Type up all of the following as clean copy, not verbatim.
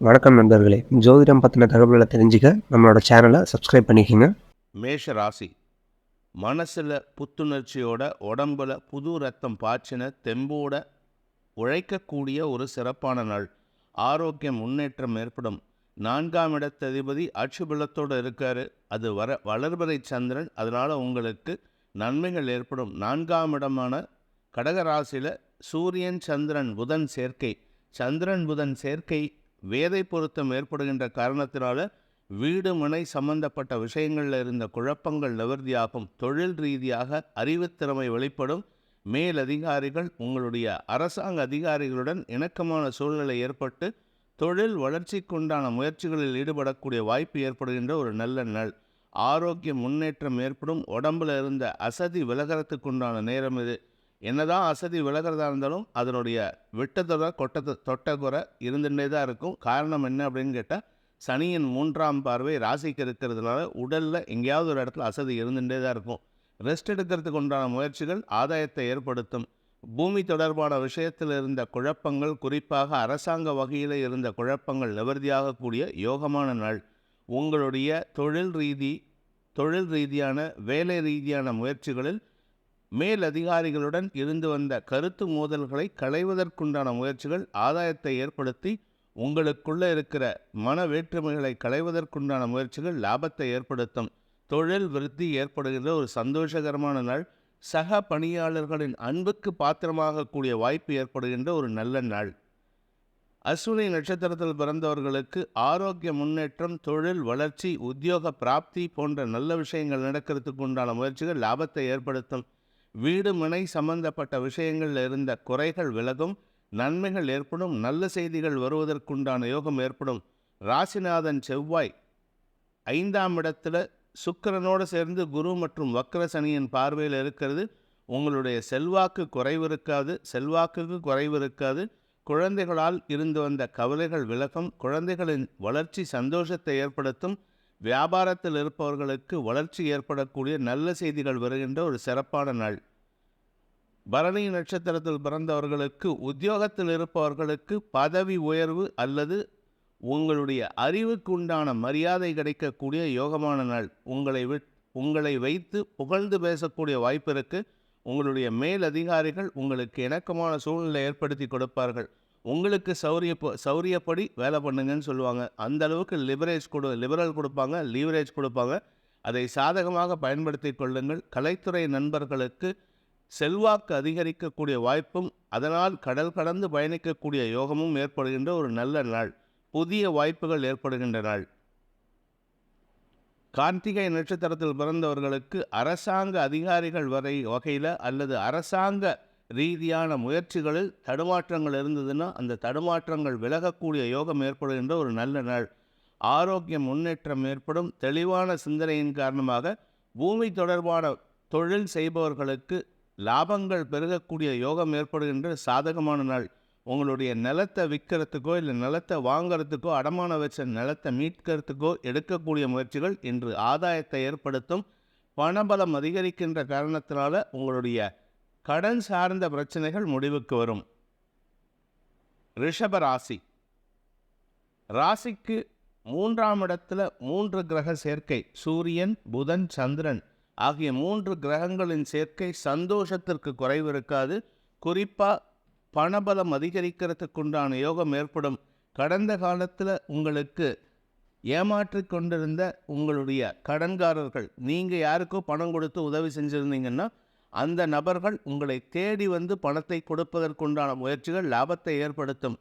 வணக்கம் நண்பர்களே. ஜோதிடம் பத்தின தகவல்கள தெரிஞ்சுக்க நம்மளோட சேனல சப்ஸ்கிரைப் பண்ணிக்கங்க. மேஷ ராசி மனசில் புத்துணர்ச்சியோட உடம்புல புது ரத்தம் பாய்ச்சின தெம்போட உழைக்கக்கூடிய ஒரு சிறப்பான நாள். ஆரோக்கியம் முன்னேற்றம் ஏற்படும். 4ஆம் இடத்ததிபதி ஆட்சி பலத்தோடு இருக்காரு. அது வளர்பிறை சந்திரன். அதனால் உங்களுக்கு நன்மைகள் ஏற்படும். 4ஆம் இடமான கடகராசியில் சூரியன் சந்திரன் புதன் சேர்க்கை. சந்திரன் புதன் சேர்க்கை வேதை பொருத்தம் ஏற்படுகின்ற காரணத்தினால வீடு மனை சம்பந்தப்பட்ட விஷயங்களில் இருந்த குழப்பங்கள் நிவர்த்தியாகும். தொழில் ரீதியாக அறிவுத்திறமை வெளிப்படும். மேலதிகாரிகள் உங்களுடைய அரசாங்க அதிகாரிகளுடன் இணக்கமான சூழ்நிலை ஏற்பட்டு தொழில் வளர்ச்சிக்குண்டான முயற்சிகளில் ஈடுபடக்கூடிய வாய்ப்பு ஏற்படுகின்ற ஒரு நல்ல நாள். ஆரோக்கிய முன்னேற்றம் ஏற்படும். உடம்புல இருந்த அசதி விலகிறதுக்குண்டான நேரம் இது. என்னதான் அசதி விலகிறதா இருந்தாலும் அதனுடைய விட்டதொரை தொட்டகுறை இருந்துகிட்டே தான் இருக்கும். காரணம் என்ன அப்படின்னு கேட்டால், சனியின் 3ஆம் பார்வை ராசிக்கு இருக்கிறதுனால உடலில் எங்கேயாவது ஒரு இடத்துல அசதி இருந்துகிட்டே தான் இருக்கும். ரெஸ்ட் எடுக்கிறதுக்கு உண்டான முயற்சிகள் ஆதாயத்தை ஏற்படுத்தும். பூமி தொடர்பான விஷயத்தில் இருந்த குழப்பங்கள், குறிப்பாக அரசாங்க வகையில் இருந்த குழப்பங்கள் நிவர்த்தியாகக்கூடிய யோகமான நாள். உங்களுடைய தொழில் ரீதியான வேலை ரீதியான முயற்சிகளில் மேலதிகாரிகளுடன் இருந்து வந்த கருத்து மோதல்களை களைவதற்குண்டான முயற்சிகள் ஆதாயத்தை ஏற்படுத்தி உங்களுக்குள்ள இருக்கிற மன வேற்றுமைகளை களைவதற்குண்டான முயற்சிகள் லாபத்தை ஏற்படுத்தும். தொழில் விருத்தி ஏற்படுகின்ற ஒரு சந்தோஷகரமான நாள். சக பணியாளர்களின் அன்புக்கு பாத்திரமாகக்கூடிய வாய்ப்பு ஏற்படுகின்ற ஒரு நல்ல நாள். அஸ்வினி நட்சத்திரத்தில் பிறந்தவர்களுக்கு ஆரோக்கிய முன்னேற்றம், தொழில் வளர்ச்சி, உத்தியோக பிராப்தி போன்ற நல்ல விஷயங்கள் நடக்கிறதுக்கு உண்டான முயற்சிகள் லாபத்தை ஏற்படுத்தும். வீடு மனை சம்பந்தப்பட்ட விஷயங்களில் இருந்த குறைகள் விலகும். நன்மைகள் ஏற்படும். நல்ல செய்திகள் வருவதற்குண்டான யோகம் ஏற்படும். ராசிநாதன் செவ்வாய் 5ஆம் இடத்துல சுக்கிரனோடு சேர்ந்து குரு மற்றும் வக்ர சனியின் பார்வையில் இருக்கிறது. உங்களுடைய செல்வாக்குக்கு குறைவு இருக்காது. குழந்தைகளால் இருந்து வந்த கவலைகள் விலகும். குழந்தைகளின் வளர்ச்சி சந்தோஷத்தை ஏற்படுத்தும். வியாபாரத்தில் இருப்பவர்களுக்கு வளர்ச்சி ஏற்படக்கூடிய நல்ல செய்திகள் வருகின்ற ஒரு சிறப்பான நாள். பரணி நட்சத்திரத்தில் பிறந்தவர்களுக்கு உத்தியோகத்தில் இருப்பவர்களுக்கு பதவி உயர்வு அல்லது உங்களுடைய அறிவுக்கு உண்டான மரியாதை கிடைக்கக்கூடிய யோகமான நாள். உங்களை வைத்து புகழ்ந்து பேசக்கூடிய வாய்ப்பு இருக்குது. உங்களுடைய மேலதிகாரிகள் உங்களுக்கு இணக்கமான சூழ்நிலை ஏற்படுத்தி கொடுப்பார்கள். உங்களுக்கு சௌரியப்படி வேலை பண்ணுங்கன்னு சொல்லுவாங்க. அந்த அளவுக்கு லிபரல் கொடுப்பாங்க, லீவரேஜ் கொடுப்பாங்க. அதை சாதகமாக பயன்படுத்தி கொள்ளுங்கள். கலைத்துறை நண்பர்களுக்கு செல்வாக்கு அதிகரிக்கக்கூடிய வாய்ப்பும் அதனால் கடல் கடந்து பயணிக்கக்கூடிய யோகமும் ஏற்படுகின்ற ஒரு நல்ல நாள். புதிய வாய்ப்புகள் ஏற்படுகின்ற நாள். கார்த்திகை நட்சத்திரத்தில் பிறந்தவர்களுக்கு அரசாங்க அதிகாரிகள் வகையில் அல்லது அரசாங்க ரீதியான முயற்சிகளில் தடுமாற்றங்கள் இருந்ததுன்னா அந்த தடுமாற்றங்கள் விலகக்கூடிய யோகம் ஏற்படுகின்ற ஒரு நல்ல நாள். ஆரோக்கிய முன்னேற்றம் ஏற்படும். தெளிவான சிந்தனையின் காரணமாக பூமி தொடர்பான தொழில் செய்பவர்களுக்கு லாபங்கள் பெருகக்கூடிய யோகம் ஏற்படுகின்ற சாதகமான நாள். உங்களுடைய நிலத்தை விற்கிறதுக்கோ இல்லை நிலத்தை வாங்கிறதுக்கோ, அடமான வச்ச நிலத்தை மீட்கிறதுக்கோ எடுக்கக்கூடிய முயற்சிகள் இன்று ஆதாயத்தை ஏற்படுத்தும். பணபலம் அதிகரிக்கின்ற காரணத்தினால உங்களுடைய கடன் சார்ந்த பிரச்சனைகள் முடிவுக்கு வரும். ரிஷப ராசிக்கு 3ஆம் இடத்துல 3 கிரக சேர்க்கை. சூரியன், புதன், சந்திரன் ஆகிய 3 கிரகங்களின் சேர்க்கை சந்தோஷத்திற்கு குறைவு இருக்காது. குறிப்பாக பணபலம் அதிகரிக்கிறதுக்குண்டான யோகம் ஏற்படும். கடந்த காலத்தில் உங்களுக்கு ஏமாற்றி கொண்டிருந்த உங்களுடைய கடன்காரர்கள், நீங்கள் யாருக்கோ பணம் கொடுத்து உதவி செஞ்சுருந்தீங்கன்னா அந்த நபர்கள் உங்களை தேடி வந்து பணத்தை கொடுப்பதற்குண்டான முயற்சிகள் லாபத்தை ஏற்படுத்தும்.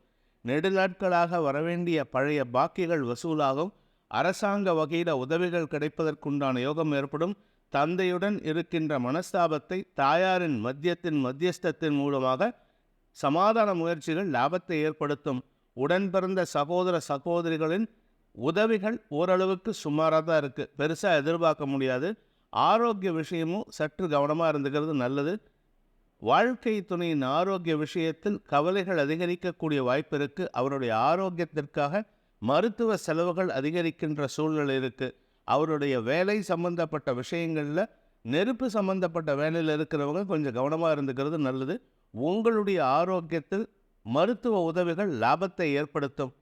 நெடுநாட்களாக வரவேண்டிய பழைய பாக்கிகள் வசூலாகும். அரசாங்க வகையில் உதவிகள் கிடைப்பதற்குண்டான யோகம் ஏற்படும். தந்தையுடன் இருக்கின்ற மனஸ்தாபத்தை தாயாரின் மத்தியஸ்தத்தின் மூலமாக சமாதான முயற்சிகள் லாபத்தை ஏற்படுத்தும். உடன் பிறந்த சகோதரிகளின் உதவிகள் ஓரளவுக்கு சுமாராக தான் இருக்குது. பெருசாக எதிர்பார்க்க முடியாது. ஆரோக்கிய விஷயமும் சற்று கவனமாக இருந்துக்கிறது நல்லது. வாழ்க்கை துணையின் ஆரோக்கிய விஷயத்தில் கவலைகள் அதிகரிக்கக்கூடிய வாய்ப்பு இருக்குது. அவருடைய ஆரோக்கியத்திற்காக மருத்துவ செலவுகள் அதிகரிக்கின்ற சூழ்நிலை இருக்குது. அவருடைய வேலை சம்பந்தப்பட்ட விஷயங்களில், நெருப்பு சம்பந்தப்பட்ட வேலையில் இருக்கிறவங்க கொஞ்சம் கவனமாக இருந்துக்கிறது நல்லது. உங்களுடைய ஆரோக்கியத்தில் மருத்துவ உதவிகள் லாபத்தை ஏற்படுத்தும்.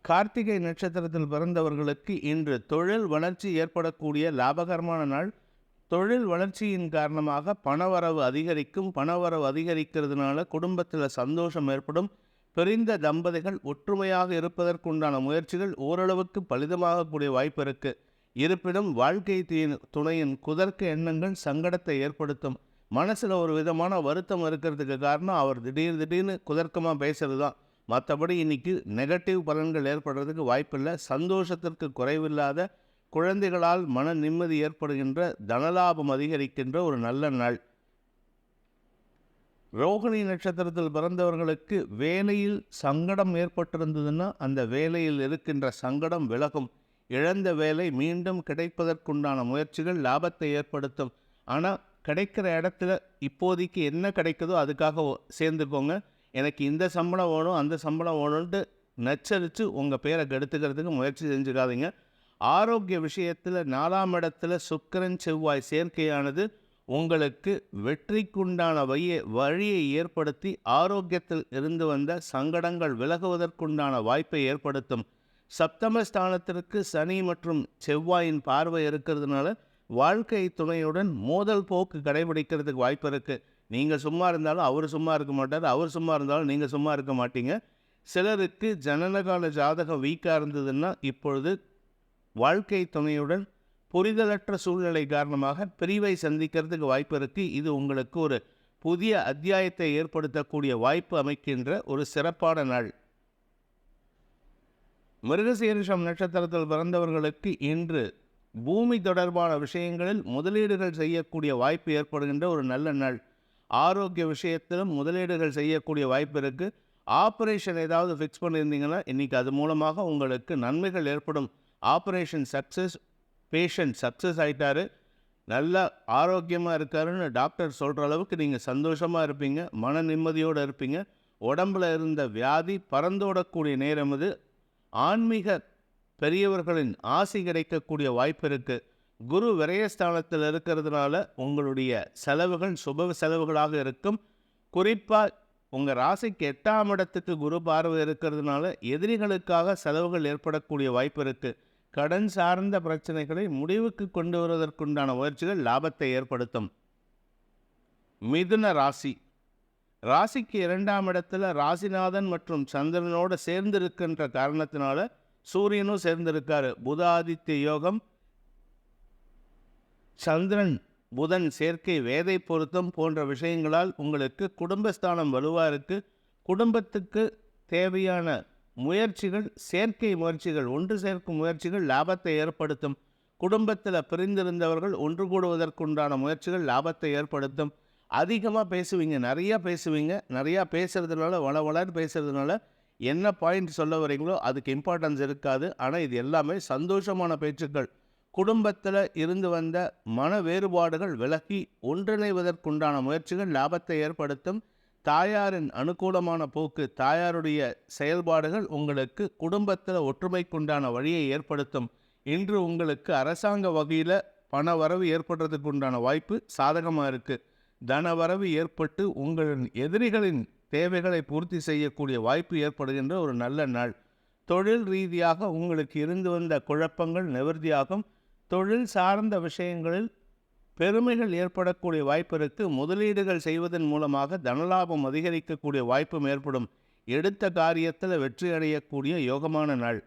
கார்த்திகை நட்சத்திரத்தில் பிறந்தவர்களுக்கு இன்று தொழில் வளர்ச்சி ஏற்படக்கூடிய லாபகரமான நாள். தொழில் வளர்ச்சியின் காரணமாக பணவரவு அதிகரிக்கும். பணவரவு அதிகரிக்கிறதுனால குடும்பத்தில் சந்தோஷம் ஏற்படும். பிரிந்த தம்பதிகள் ஒற்றுமையாக இருப்பதற்குண்டான முயற்சிகள் ஓரளவுக்கு பலிதமாகக்கூடிய வாய்ப்பு இருக்கு. இருப்பினும் வாழ்க்கை துணையின் குதர்க்க எண்ணங்கள் சங்கடத்தை ஏற்படுத்தும். மனசில் ஒரு விதமான வருத்தம் இருக்கிறதுக்கு காரணம் அவர் திடீர்னு குதர்க்கமாக பேசுறது தான். மற்றபடி இன்னைக்கு நெகட்டிவ் பலன்கள் ஏற்படுறதுக்கு வாய்ப்பில்லை. சந்தோஷத்திற்கு குறைவில்லாத, குழந்தைகளால் மன நிம்மதி ஏற்படுகின்ற, தனலாபம் அதிகரிக்கின்ற ஒரு நல்ல நாள். ரோகிணி நட்சத்திரத்தில் பிறந்தவர்களுக்கு வேலையில் சங்கடம் ஏற்பட்டிருந்ததுன்னா அந்த வேலையில் இருக்கின்ற சங்கடம் விலகும். இழந்த வேலை மீண்டும் கிடைப்பதற்குண்டான முயற்சிகள் லாபத்தை ஏற்படுத்தும். ஆனால் கிடைக்கிற இடத்துல இப்போதைக்கு என்ன கிடைக்குதோ அதுக்காக சேர்ந்துக்கோங்க. எனக்கு இந்த சம்பளம் வேணும், அந்த சம்பளம் வேணும்ன்ட்டு நச்சரித்து உங்கள் பேரை கெடுத்துக்கிறதுக்கு முயற்சி செஞ்சுக்காதீங்க. ஆரோக்கிய விஷயத்தில் 4ஆம் இடத்துல சுக்கிரன் செவ்வாய் சேர்க்கையானது உங்களுக்கு வெற்றிக்குண்டான வழியை ஏற்படுத்தி ஆரோக்கியத்தில் இருந்து வந்த சங்கடங்கள் விலகுவதற்குண்டான வாய்ப்பை ஏற்படுத்தும். சப்தமஸ்தானத்திற்கு சனி மற்றும் செவ்வாயின் பார்வை இருக்கிறதுனால வாழ்க்கை துணையுடன் மோதல் போக்கு கடைபிடிக்கிறதுக்கு வாய்ப்பு இருக்குது. நீங்கள் சும்மா இருந்தாலும் அவர் சும்மா இருக்க மாட்டார், அவர் சும்மா இருந்தாலும் நீங்கள் சும்மா இருக்க மாட்டீங்க. சிலருக்கு ஜனனகால ஜாதகம் வீக்காக இருந்ததுன்னா இப்பொழுது வாழ்க்கை துணையுடன் புரிதலற்ற சூழ்நிலை காரணமாக பிரிவை சந்திக்கிறதுக்கு வாய்ப்பு இருக்குது. இது உங்களுக்கு ஒரு புதிய அத்தியாயத்தை ஏற்படுத்தக்கூடிய வாய்ப்பு அமைக்கின்ற ஒரு சிறப்பான நாள். மிருகசீரிஷம் நட்சத்திரத்தில் பிறந்தவர்களுக்கு இன்று பூமி தொடர்பான விஷயங்களில் முதலீடுகள் செய்யக்கூடிய வாய்ப்பு ஏற்படுகின்ற ஒரு நல்ல நாள். ஆரோக்கிய விஷயத்திலும் முதலீடுகள் செய்யக்கூடிய வாய்ப்பு இருக்குது. ஆப்ரேஷன் ஏதாவது ஃபிக்ஸ் பண்ணியிருந்தீங்கன்னா இன்றைக்கி அது மூலமாக உங்களுக்கு நன்மைகள் ஏற்படும். ஆப்ரேஷன் சக்ஸஸ், பேஷண்ட் சக்ஸஸ் ஆகிட்டாரு, நல்லா ஆரோக்கியமாக இருக்காருன்னு டாக்டர் சொல்கிற அளவுக்கு நீங்கள் சந்தோஷமாக இருப்பீங்க, மன நிம்மதியோடு இருப்பீங்க. உடம்பில் இருந்த வியாதி பறந்தோடக்கூடிய நேரம் இது. ஆன்மீக பெரியவர்களின் ஆசி கிடைக்கக்கூடிய வாய்ப்பு இருக்குது. குரு விரயஸ்தானத்தில் இருக்கிறதுனால உங்களுடைய செலவுகள் சுப செலவுகளாக இருக்கும். குறிப்பாக உங்கள் ராசிக்கு 8ஆம் இடத்துக்கு குரு பார்வை இருக்கிறதுனால எதிரிகளுக்காக செலவுகள் ஏற்படக்கூடிய வாய்ப்பு இருக்குது. கடன் சார்ந்த பிரச்சனைகளை முடிவுக்கு கொண்டு வருவதற்குண்டான முயற்சிகள் லாபத்தை ஏற்படுத்தும். மிதுன ராசி. ராசிக்கு 2ஆம் இடத்துல ராசிநாதன் மற்றும் சந்திரனோடு சேர்ந்திருக்கின்ற காரணத்தினால சூரியனும் சேர்ந்திருக்காரு. புதாதித்ய யோகம், சந்திரன் புதன் சேர்க்கை, வேதை பொருத்தம் போன்ற விஷயங்களால் உங்களுக்கு குடும்பஸ்தானம் வலுவாக இருக்குது. குடும்பத்துக்கு தேவையான முயற்சிகள், சேர்க்கை முயற்சிகள், ஒன்று சேர்க்கும் முயற்சிகள் லாபத்தை ஏற்படுத்தும். குடும்பத்தில் பிரிந்திருந்தவர்கள் ஒன்று கூடுவதற்குண்டான முயற்சிகள் லாபத்தை ஏற்படுத்தும். அதிகமாக பேசுவீங்க, நிறையா பேசுகிறதுனால வளர்ந்து பேசுகிறதுனால என்ன பாயிண்ட் சொல்ல வரீங்களோ அதுக்கு இம்பார்ட்டன்ஸ் இருக்காது. ஆனால் இது எல்லாமே சந்தோஷமான பேச்சுக்கள். குடும்பத்தில் இருந்து வந்த மன வேறுபாடுகள் விலகி ஒன்றிணைவதற்குண்டான முயற்சிகள் லாபத்தை ஏற்படுத்தும். தாயாரின் அனுகூலமான போக்கு, தாயாருடைய செயல்பாடுகள் உங்களுக்கு குடும்பத்தில் ஒற்றுமைக்குண்டான வழியை ஏற்படுத்தும். இன்று உங்களுக்கு அரசாங்க வகையில் பண வரவு ஏற்படுறதுக்கு உண்டான வாய்ப்பு சாதகமாக இருக்குது. தனவரவு ஏற்பட்டு உங்களின் எதிரிகளின் தேவைகளை பூர்த்தி செய்யக்கூடிய வாய்ப்பு ஏற்படுகின்ற ஒரு நல்ல நாள். தொழில் ரீதியாக உங்களுக்கு இருந்து வந்த குழப்பங்கள் நிவர்த்தியாகும். தொழில் சார்ந்த விஷயங்களில் பெருமைகள் ஏற்படக்கூடிய வாய்ப்பு இருக்குது. முதலீடுகள் செய்வதன் மூலமாக தனலாபம் அதிகரிக்கக்கூடிய வாய்ப்பும் ஏற்படும். எடுத்த காரியத்தில் வெற்றி அடையக்கூடிய யோகமான நாள்.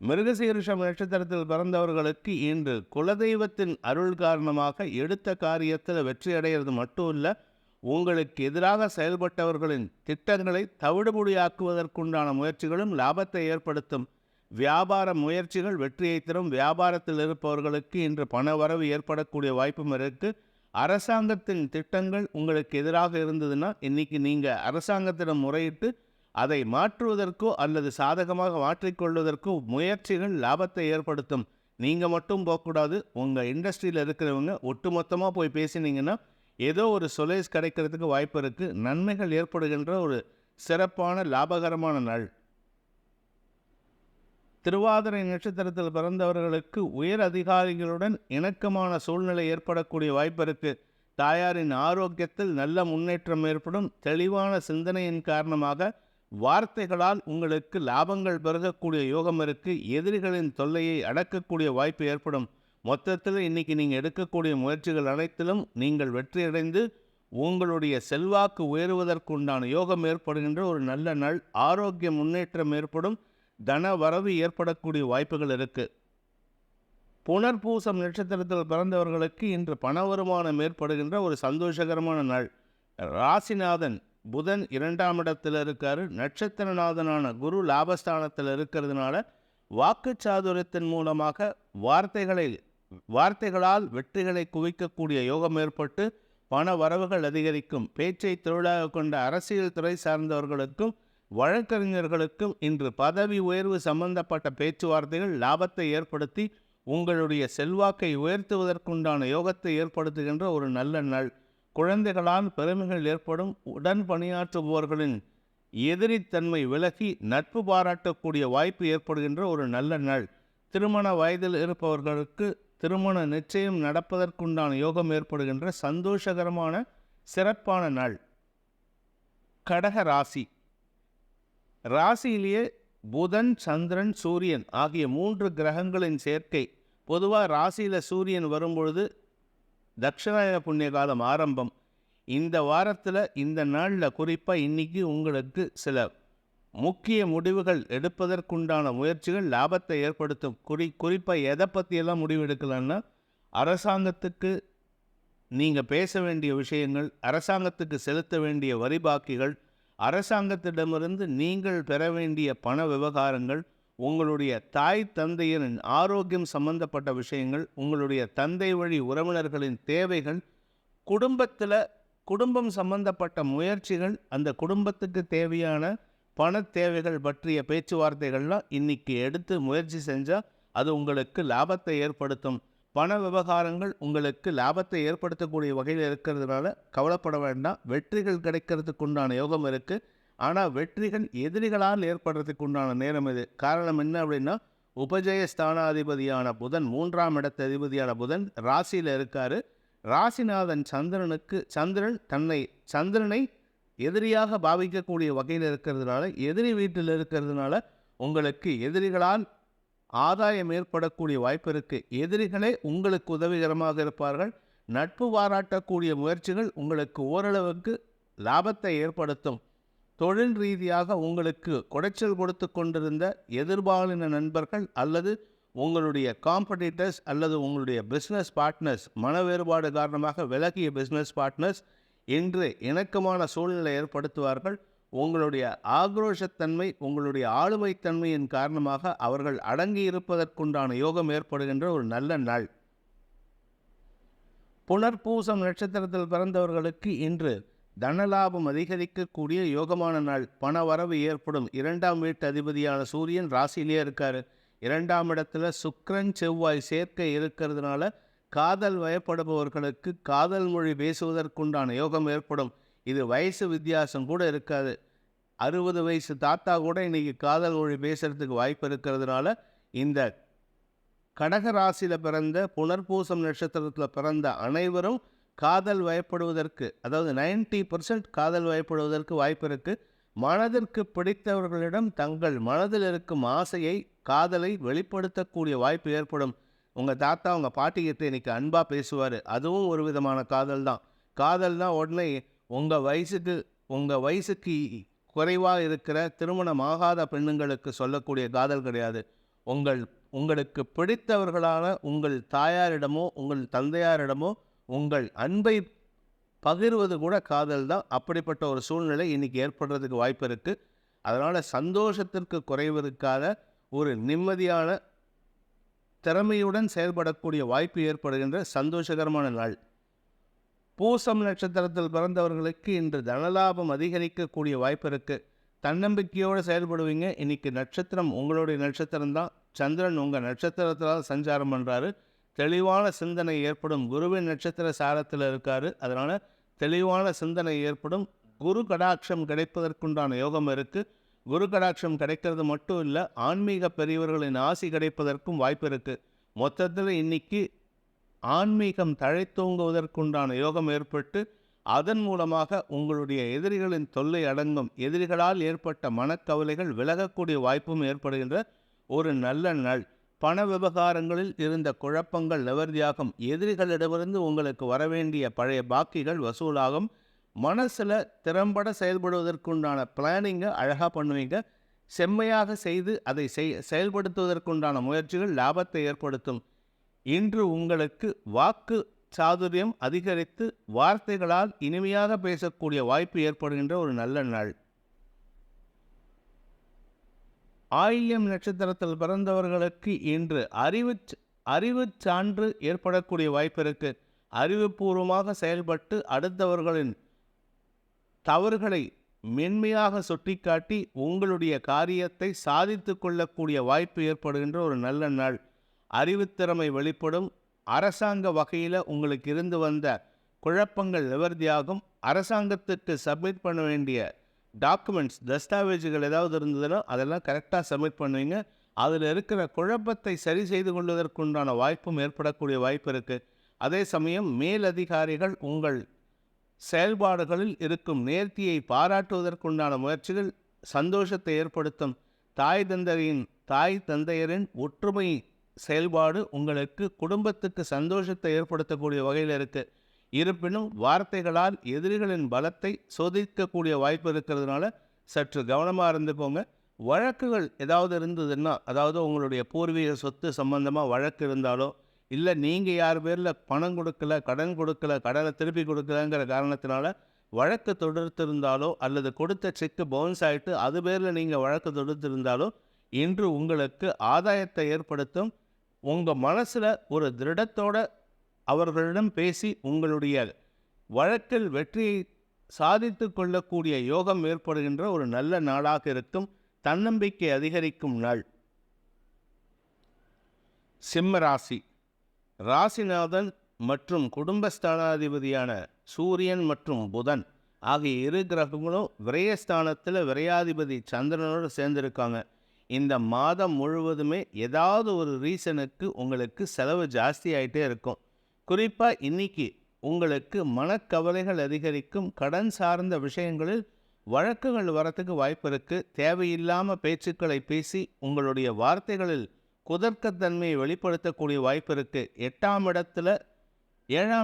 மிருகசீரிஷம் நட்சத்திரத்தில் பிறந்தவர்களுக்கு இன்று குலதெய்வத்தின் அருள் காரணமாக எடுத்த காரியத்தில் வெற்றி அடைகிறது மட்டும் இல்லை, உங்களுக்கு எதிராக செயல்பட்டவர்களின் திட்டங்களை தவிடுபொடியாக்குவதற்குண்டான முயற்சிகளும் லாபத்தை ஏற்படுத்தும். வியாபார முயற்சிகள் வெற்றியை தரும். வியாபாரத்தில் இருப்பவர்களுக்கு இன்று பண வரவு ஏற்படக்கூடிய வாய்ப்பும் இருக்குது. அரசாங்கத்தின் திட்டங்கள் உங்களுக்கு எதிராக இருந்ததுன்னா இன்றைக்கி நீங்கள் அரசாங்கத்திடம் முறையிட்டு அதை மாற்றுவதற்கோ அல்லது சாதகமாக மாற்றிக்கொள்வதற்கோ முயற்சிகள் லாபத்தை ஏற்படுத்தும். நீங்கள் மட்டும் போகக்கூடாது, உங்கள் இண்டஸ்ட்ரியில் இருக்கிறவங்க ஒட்டுமொத்தமாக போய் பேசினீங்கன்னா ஏதோ ஒரு சொலேஸ் கிடைக்கிறதுக்கு வாய்ப்பு இருக்குது. நன்மைகள் ஏற்படுகின்ற ஒரு சிறப்பான லாபகரமான நாள். திருவாதிரை நட்சத்திரத்தில் பிறந்தவர்களுக்கு உயர் அதிகாரிகளுடன் இணக்கமான சூழ்நிலை ஏற்படக்கூடிய வாய்ப்பு இருக்குது. தாயாரின் ஆரோக்கியத்தில் நல்ல முன்னேற்றம் ஏற்படும். தெளிவான சிந்தனையின் காரணமாக வார்த்தைகளால் உங்களுக்கு லாபங்கள் பெருகக்கூடிய யோகம் இருக்குது. எதிரிகளின் தொல்லையை அடக்கக்கூடிய வாய்ப்பு ஏற்படும். மொத்தத்தில் இன்றைக்கி நீங்கள் எடுக்கக்கூடிய முயற்சிகள் அனைத்திலும் நீங்கள் வெற்றியடைந்து உங்களுடைய செல்வாக்கு உயருவதற்குண்டான யோகம் ஏற்படுகின்ற ஒரு நல்ல நாள். ஆரோக்கிய முன்னேற்றம் ஏற்படும். தன வரவு ஏற்படக்கூடிய வாய்ப்புகள் இருக்குது. புனர்பூசம் நட்சத்திரத்தில் பிறந்தவர்களுக்கு இன்று பண வருமானம் ஏற்படுகின்ற ஒரு சந்தோஷகரமான நாள். ராசிநாதன் புதன் 2ஆம் இடத்தில் இருக்கார். நட்சத்திரநாதனான குரு லாபஸ்தானத்தில் இருக்கிறதுனால வாக்குச்சாதுரியத்தின் மூலமாக வார்த்தைகளால் வெற்றிகளை குவிக்கக்கூடிய யோகம் ஏற்பட்டு பண வரவுகள் அதிகரிக்கும். பேச்சை தொழிலாக கொண்ட அரசியல் துறை சார்ந்தவர்களுக்கும் வழக்கறிஞர்களுக்கும் இன்று பதவி உயர்வு சம்பந்தப்பட்ட பேச்சுவார்த்தைகள் லாபத்தை ஏற்படுத்தி உங்களுடைய செல்வாக்கை உயர்த்துவதற்குண்டான யோகத்தை ஏற்படுத்துகின்ற ஒரு நல்ல நாள். குழந்தைகளால் பெருமைகள் ஏற்படும். உடன் பணியாற்றுபவர்களின் எதிரித்தன்மை விலகி நட்பு பாராட்டக்கூடிய வாய்ப்பு ஏற்படுகின்ற ஒரு நல்ல நாள். திருமண வயதில் இருப்பவர்களுக்கு திருமண நிச்சயம் நடப்பதற்குண்டான யோகம் ஏற்படுகின்ற சந்தோஷகரமான சிறப்பான நாள். கடக ராசி. ராசியிலேயே புதன், சந்திரன், சூரியன் ஆகிய 3 கிரகங்களின் சேர்க்கை. பொதுவாக ராசியில் சூரியன் வரும்பொழுது தட்சிணாயன புண்ணிய காலம் ஆரம்பம். இந்த வாரத்தில் இந்த நாளில் குறிப்பாக இன்றைக்கி உங்களுக்கு சில முக்கிய முடிவுகள் எடுப்பதற்குண்டான முயற்சிகள் லாபத்தை ஏற்படுத்தும். குறிப்பாக எதை பற்றியெல்லாம் முடிவு எடுக்கலான்னா, அரசாங்கத்துக்கு நீங்கள் பேச வேண்டிய விஷயங்கள், அரசாங்கத்துக்கு செலுத்த வேண்டிய வரி பாக்கிகள், அரசாங்கத்திடமிருந்து நீங்கள் பெற வேண்டிய பண விவகாரங்கள், உங்களுடைய தாய் தந்தையரின் ஆரோக்கியம் சம்பந்தப்பட்ட விஷயங்கள், உங்களுடைய தந்தை வழி உறவினர்களின் தேவைகள், குடும்பம் சம்பந்தப்பட்ட முயற்சிகள், அந்த குடும்பத்துக்கு தேவையான பண தேவைகள் பற்றிய பேச்சுவார்த்தைகள்லாம் இன்றைக்கி எடுத்து முயற்சி செஞ்சால் அது உங்களுக்கு லாபத்தை ஏற்படுத்தும். பண விவகாரங்கள் உங்களுக்கு லாபத்தை ஏற்படுத்தக்கூடிய வகையில் இருக்கிறதுனால கவலைப்பட வேண்டாம். வெற்றிகள் கிடைக்கிறதுக்கு உண்டான யோகம் இருக்குது. ஆனால் வெற்றிகள் எதிரிகளால் ஏற்படுறதுக்கு உண்டான நேரம் இது. காரணம் என்ன அப்படின்னா, உபஜய ஸ்தானாதிபதியான புதன், 3ஆம் இடத்த அதிபதியான புதன் ராசியில் இருக்கார். ராசிநாதன் சந்திரனை எதிரியாக பாவிக்கக்கூடிய வகையில் இருக்கிறதுனால, எதிரி வீட்டில் இருக்கிறதுனால உங்களுக்கு எதிரிகளால் ஆதாயம் ஏற்படக்கூடிய வாய்ப்பு இருக்குது. எதிரிகளே உங்களுக்கு உதவிகரமாக இருப்பார்கள். நட்பு பாராட்டக்கூடிய முயற்சிகள் உங்களுக்கு ஓரளவுக்கு லாபத்தை ஏற்படுத்தும். தொழில் ரீதியாக உங்களுக்கு குடைச்சல் கொடுத்து கொண்டிருந்த எதிர்பாலின நண்பர்கள் அல்லது உங்களுடைய காம்படிட்டர்ஸ் அல்லது உங்களுடைய பிஸ்னஸ் பார்ட்னர்ஸ், மன வேறுபாடு காரணமாக விலகிய பிஸ்னஸ் பார்ட்னர்ஸ் இன்று இணக்கமான சூழ்நிலை ஏற்படுத்துவார்கள். உங்களுடைய ஆக்ரோஷத்தன்மை, உங்களுடைய ஆளுமைத்தன்மையின் காரணமாக அவர்கள் அடங்கி இருப்பதற்குண்டான யோகம் ஏற்படுகின்ற ஒரு நல்ல நாள். புனர்பூசம் நட்சத்திரத்தில் பிறந்தவர்களுக்கு இன்று தனலாபம் அதிகரிக்கக்கூடிய யோகமான நாள். பண வரவு ஏற்படும். 2ஆம் வீட்டு அதிபதியான சூரியன் ராசியிலே இருக்கார். 2ஆம் இடத்துல சுக்கிரன் செவ்வாய் சேர்க்கை இருக்கிறதுனால காதல் வயப்படுபவர்களுக்கு காதல் மொழி பேசுவதற்குண்டான யோகம் ஏற்படும். இது வயசு வித்தியாசம் கூட இருக்காது. 60 வயசு தாத்தா கூட இன்றைக்கி காதல் மொழி பேசுகிறதுக்கு வாய்ப்பு இருக்கிறதுனால இந்த கடக ராசியில் பிறந்த புனர்பூசம் நட்சத்திரத்தில் பிறந்த அனைவரும் காதல் வயப்படுவதற்கு, அதாவது 90% காதல் வயப்படுவதற்கு வாய்ப்பு இருக்குது. மனதிற்கு பிடித்தவர்களிடம் தங்கள் மனதில் இருக்கும் ஆசையை, காதலை வெளிப்படுத்தக்கூடிய வாய்ப்பு ஏற்படும். உங்கள் தாத்தா உங்கள் பாட்டிக்கிட்ட இன்றைக்கி அன்பாக பேசுவார். அதுவும் ஒரு விதமான காதல் தான். காதல் தான் உடனே உங்கள் வயசுக்கு குறைவாக இருக்கிற திருமணமாகாத பெண்ணுங்களுக்கு சொல்லக்கூடிய காதல் கிடையாது. உங்களுக்கு பிடித்தவர்களான உங்கள் தாயாரிடமோ உங்கள் தந்தையாரிடமோ உங்கள் அன்பை பகிர்வது கூட காதல் தான். அப்படிப்பட்ட ஒரு சூழ்நிலை இன்றைக்கி ஏற்படுறதுக்கு வாய்ப்பு இருக்குது. அதனால் சந்தோஷத்திற்கு குறைவு இருக்காத ஒரு நிம்மதியான திறமையுடன் செயல்படக்கூடிய வாய்ப்பு ஏற்படுகின்ற சந்தோஷகரமான நாள். பூசம் நட்சத்திரத்தில் பிறந்தவர்களுக்கு இன்று தனலாபம் அதிகரிக்கக்கூடிய வாய்ப்பு இருக்குது. தன்னம்பிக்கையோடு செயல்படுவீங்க. இன்றைக்கி நட்சத்திரம் உங்களுடைய நட்சத்திரம்தான். சந்திரன் உங்கள் நட்சத்திரத்தால் சஞ்சாரம் பண்ணுறாரு. தெளிவான சிந்தனை ஏற்படும். குருவின் நட்சத்திர சாரத்தில் இருக்கார். அதனால் தெளிவான சிந்தனை ஏற்படும். குரு கடாட்சம் கிடைப்பதற்குண்டான யோகம் இருக்குது. குரு கடாட்சம் கிடைக்கிறது மட்டும் இல்லை, ஆன்மீக பெரியவர்களின் ஆசி கிடைப்பதற்கும் வாய்ப்பு இருக்குது. மொத்தத்தில் இன்றைக்கி ஆன்மீகம் தழைத்தோங்குவதற்குண்டான யோகம் ஏற்பட்டு அதன் மூலமாக உங்களுடைய எதிரிகளின் தொல்லை அடங்கும். எதிரிகளால் ஏற்பட்ட மனக்கவலைகள் விலகக்கூடிய வாய்ப்பும் ஏற்படுகின்ற ஒரு நல்ல நாள். பண விவகாரங்களில் இருந்த குழப்பங்கள் நிவர்த்தியாகும். எதிரிகளிடமிருந்து உங்களுக்கு வரவேண்டிய பழைய பாக்கிகள் வசூலாகும். மனசில் திறம்பட செயல்படுவதற்குண்டான பிளானிங்கை அழகாக பண்ணுவீங்க. செம்மையாக செய்து அதை செயல்படுத்துவதற்குண்டான முயற்சிகள் லாபத்தை ஏற்படுத்தும். இன்று உங்களுக்கு வாக்கு சாதுரியம் அதிகரித்து வார்த்தைகளால் இனிமையாக பேசக்கூடிய வாய்ப்பு ஏற்படுகின்ற ஒரு நல்ல நாள். ஆயில்யம் நட்சத்திரத்தில் பிறந்தவர்களுக்கு இன்று அறிவு சான்று ஏற்படக்கூடிய வாய்ப்பு இருக்கு. அறிவுபூர்வமாக செயல்பட்டு அடுத்தவர்களின் தவறுகளை மென்மையாக சுட்டிக்காட்டி உங்களுடைய காரியத்தை சாதித்து கொள்ளக்கூடிய வாய்ப்பு ஏற்படுகின்ற ஒரு நல்ல நாள். அறிவுத்திறமை வெளிப்படும். அரசாங்க வகையில் உங்களுக்கு இருந்து வந்த குழப்பங்கள் நிவர்த்தியாகும். அரசாங்கத்துக்கு சப்மிட் பண்ண வேண்டிய டாக்குமெண்ட்ஸ், தஸ்தாவேஜுகள் ஏதாவது இருந்ததுன்னா அதெல்லாம் கரெக்டாக சப்மிட் பண்ணுவீங்க. அதில் இருக்கிற குழப்பத்தை சரி செய்து கொள்வதற்குண்டான வாய்ப்பும் ஏற்படக்கூடிய வாய்ப்பு இருக்குது. அதே சமயம் மேலதிகாரிகள் உங்கள் செயல்பாடுகளில் இருக்கும் நேர்த்தியை பாராட்டுவதற்குண்டான முயற்சிகள் சந்தோஷத்தை ஏற்படுத்தும். தாய் தந்தையரின் ஒற்றுமை செயல்பாடு உங்களுக்கு குடும்பத்துக்கு சந்தோஷத்தை ஏற்படுத்தக்கூடிய வகையில் இருக்குது. இருப்பினும் வார்த்தைகளால் எதிரிகளின் பலத்தை சோதிக்கக்கூடிய வாய்ப்பு இருக்கிறதுனால சற்று கவனமாக இருந்துக்கோங்க. வழக்குகள் ஏதாவது இருந்ததுன்னா, அதாவது உங்களுடைய பூர்வீக சொத்து சம்பந்தமாக வழக்கு இருந்தாலோ, இல்லை நீங்கள் யார் பேரில் பணம் கொடுக்கல, கடன் கொடுக்கல, கடனை திருப்பி கொடுக்கலங்கிற காரணத்தினால வழக்கு தொடுத்திருந்தாலோ, அல்லது கொடுத்த செக்கு பவுன்ஸ் ஆகிட்டு அது பேரில் நீங்கள் வழக்கு தொடுத்திருந்தாலோ இன்று உங்களுக்கு ஆதாயத்தை ஏற்படுத்தும். உங்கள் மனசில் ஒரு திருடத்தோட அவர்களிடம் பேசி உங்களுடைய வழக்கில் வெற்றியை சாதித்து கொள்ளக்கூடிய யோகம் ஏற்படுகின்ற ஒரு நல்ல நாளாக இருக்கும். தன்னம்பிக்கை அதிகரிக்கும் நாள். சிம்ம ராசி. ராசிநாதன் மற்றும் குடும்பஸ்தானாதிபதியான சூரியன் மற்றும் புதன் ஆகிய இரு கிரகங்களும் விரயஸ்தானத்தில் விரையாதிபதி சந்திரனோடு சேர்ந்திருக்காங்க. இந்த மாதம் முழுவதுமே ஏதாவது ஒரு ரீசனுக்கு உங்களுக்கு செலவு ஜாஸ்தி ஆகிட்டே இருக்கும். குறிப்பாக இன்னைக்கு உங்களுக்கு மனக்கவலைகள் அதிகரிக்கும். கடன் சார்ந்த விஷயங்களில் வழக்குகள் வரத்துக்கு வாய்ப்பு இருக்குது. தேவையில்லாமல் பேச்சுக்களை பேசி உங்களுடைய வார்த்தைகளில் குதர்க்கத்தன்மையை வெளிப்படுத்தக்கூடிய வாய்ப்பு இருக்குது. 7ஆம்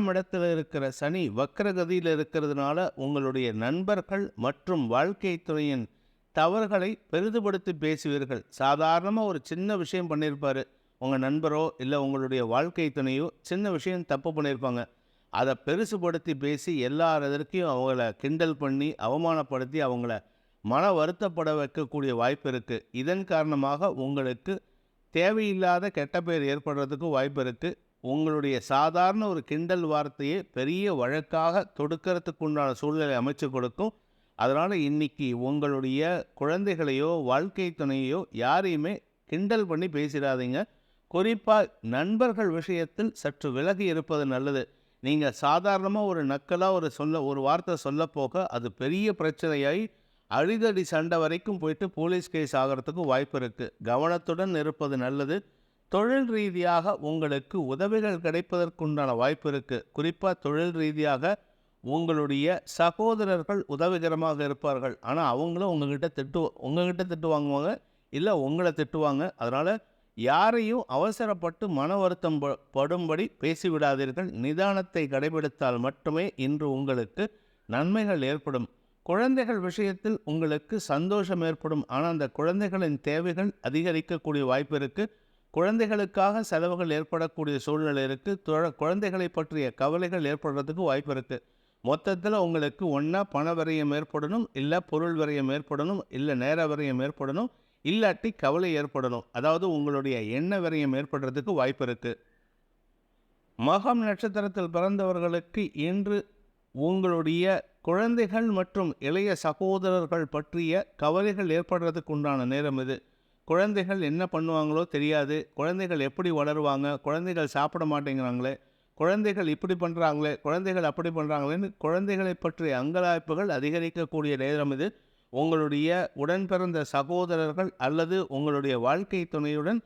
இடத்துல இருக்கிற சனி வக்ரகதியில் இருக்கிறதுனால உங்களுடைய நண்பர்கள் மற்றும் வாழ்க்கை துணையின் தவறுகளை பெரிதுபடுத்தி பேசுவீர்கள். சாதாரணமாக ஒரு சின்ன விஷயம் பண்ணியிருப்பார் உங்கள் நண்பரோ இல்லை உங்களுடைய வாழ்க்கை துணையோ, சின்ன விஷயம் தப்பு பண்ணியிருப்பாங்க. அதை பெருசுபடுத்தி பேசி எல்லாரதற்கையும் அவங்கள கிண்டல் பண்ணி அவமானப்படுத்தி அவங்கள மன வருத்தப்பட வைக்கக்கூடிய வாய்ப்பு இருக்குது. இதன் காரணமாக உங்களுக்கு தேவையில்லாத கெட்ட பெயர் ஏற்படுறதுக்கு வாய்ப்பு இருக்குது. உங்களுடைய சாதாரண ஒரு கிண்டல் வார்த்தையை பெரிய வழக்காக தொடுக்கிறதுக்கு உண்டான சூழ்நிலை அமைச்சு கொடுக்கும். அதனால் இன்றைக்கி உங்களுடைய குழந்தைகளையோ வாழ்க்கை துணையோ யாரையுமே கிண்டல் பண்ணி பேசிடாதீங்க. குறிப்பாக நண்பர்கள் விஷயத்தில் சற்று விலகி இருப்பது நல்லது. நீங்கள் சாதாரணமாக ஒரு நக்கலாக ஒரு வார்த்தை சொல்ல போக அது பெரிய பிரச்சனையாகி அடிதடி சண்டை வரைக்கும் போயிட்டு போலீஸ் கேஸ் ஆகிறதுக்கு வாய்ப்பு இருக்குது. கவனத்துடன் இருப்பது நல்லது. தொழில் ரீதியாக உங்களுக்கு உதவிகள் கிடைப்பதற்குண்டான வாய்ப்பு இருக்குது. குறிப்பாக தொழில் ரீதியாக உங்களுடைய சகோதரர்கள் உதவிகரமாக இருப்பார்கள். ஆனால் அவங்களும் உங்ககிட்ட திட்டு வாங்குவாங்க, இல்லை உங்களை திட்டுவாங்க. அதனால் யாரையும் அவசரப்பட்டு மன வருத்தம் படும்படி பேசிவிடாதீர்கள். நிதானத்தை கடைபிடித்தால் மட்டுமே இன்று உங்களுக்கு நன்மைகள் ஏற்படும். குழந்தைகள் விஷயத்தில் உங்களுக்கு சந்தோஷம் ஏற்படும். ஆனால் அந்த குழந்தைகளின் தேவைகள் அதிகரிக்கக்கூடிய வாய்ப்பு இருக்குது. குழந்தைகளுக்காக செலவுகள் ஏற்படக்கூடிய சூழ்நிலை இருக்குது. குழந்தைகளை பற்றிய கவலைகள் ஏற்படுறதுக்கு வாய்ப்பு இருக்குது. மொத்தத்தில் உங்களுக்கு ஒன்றா பண விரயம் ஏற்படணும், இல்லை பொருள் விரயம் ஏற்படணும், இல்லை நேர விரயம் ஏற்படணும், இல்லாட்டி கவலை ஏற்படணும். அதாவது உங்களுடைய எண்ண விரயம் ஏற்படுறதுக்கு வாய்ப்பு இருக்குது. மகம் நட்சத்திரத்தில் பிறந்தவர்களுக்கு இன்று உங்களுடைய குழந்தைகள் மற்றும் இளைய சகோதரர்கள் பற்றிய கவலைகள் ஏற்படுறதுக்கு உண்டான நேரம் இது. குழந்தைகள் என்ன பண்ணுவாங்களோ தெரியாது. குழந்தைகள் எப்படி வளருவாங்க, குழந்தைகள் சாப்பிட மாட்டேங்கிறாங்களே, குழந்தைகள் இப்படி பண்ணுறாங்களே, குழந்தைகள் அப்படி பண்ணுறாங்களேன்னு குழந்தைகளை பற்றிய அங்கலாய்ப்புகள் அதிகரிக்கக்கூடிய நேரம் இது. உங்களுடைய உடன் பிறந்த சகோதரர்கள் அல்லது உங்களுடைய வாழ்க்கை துணையுடன்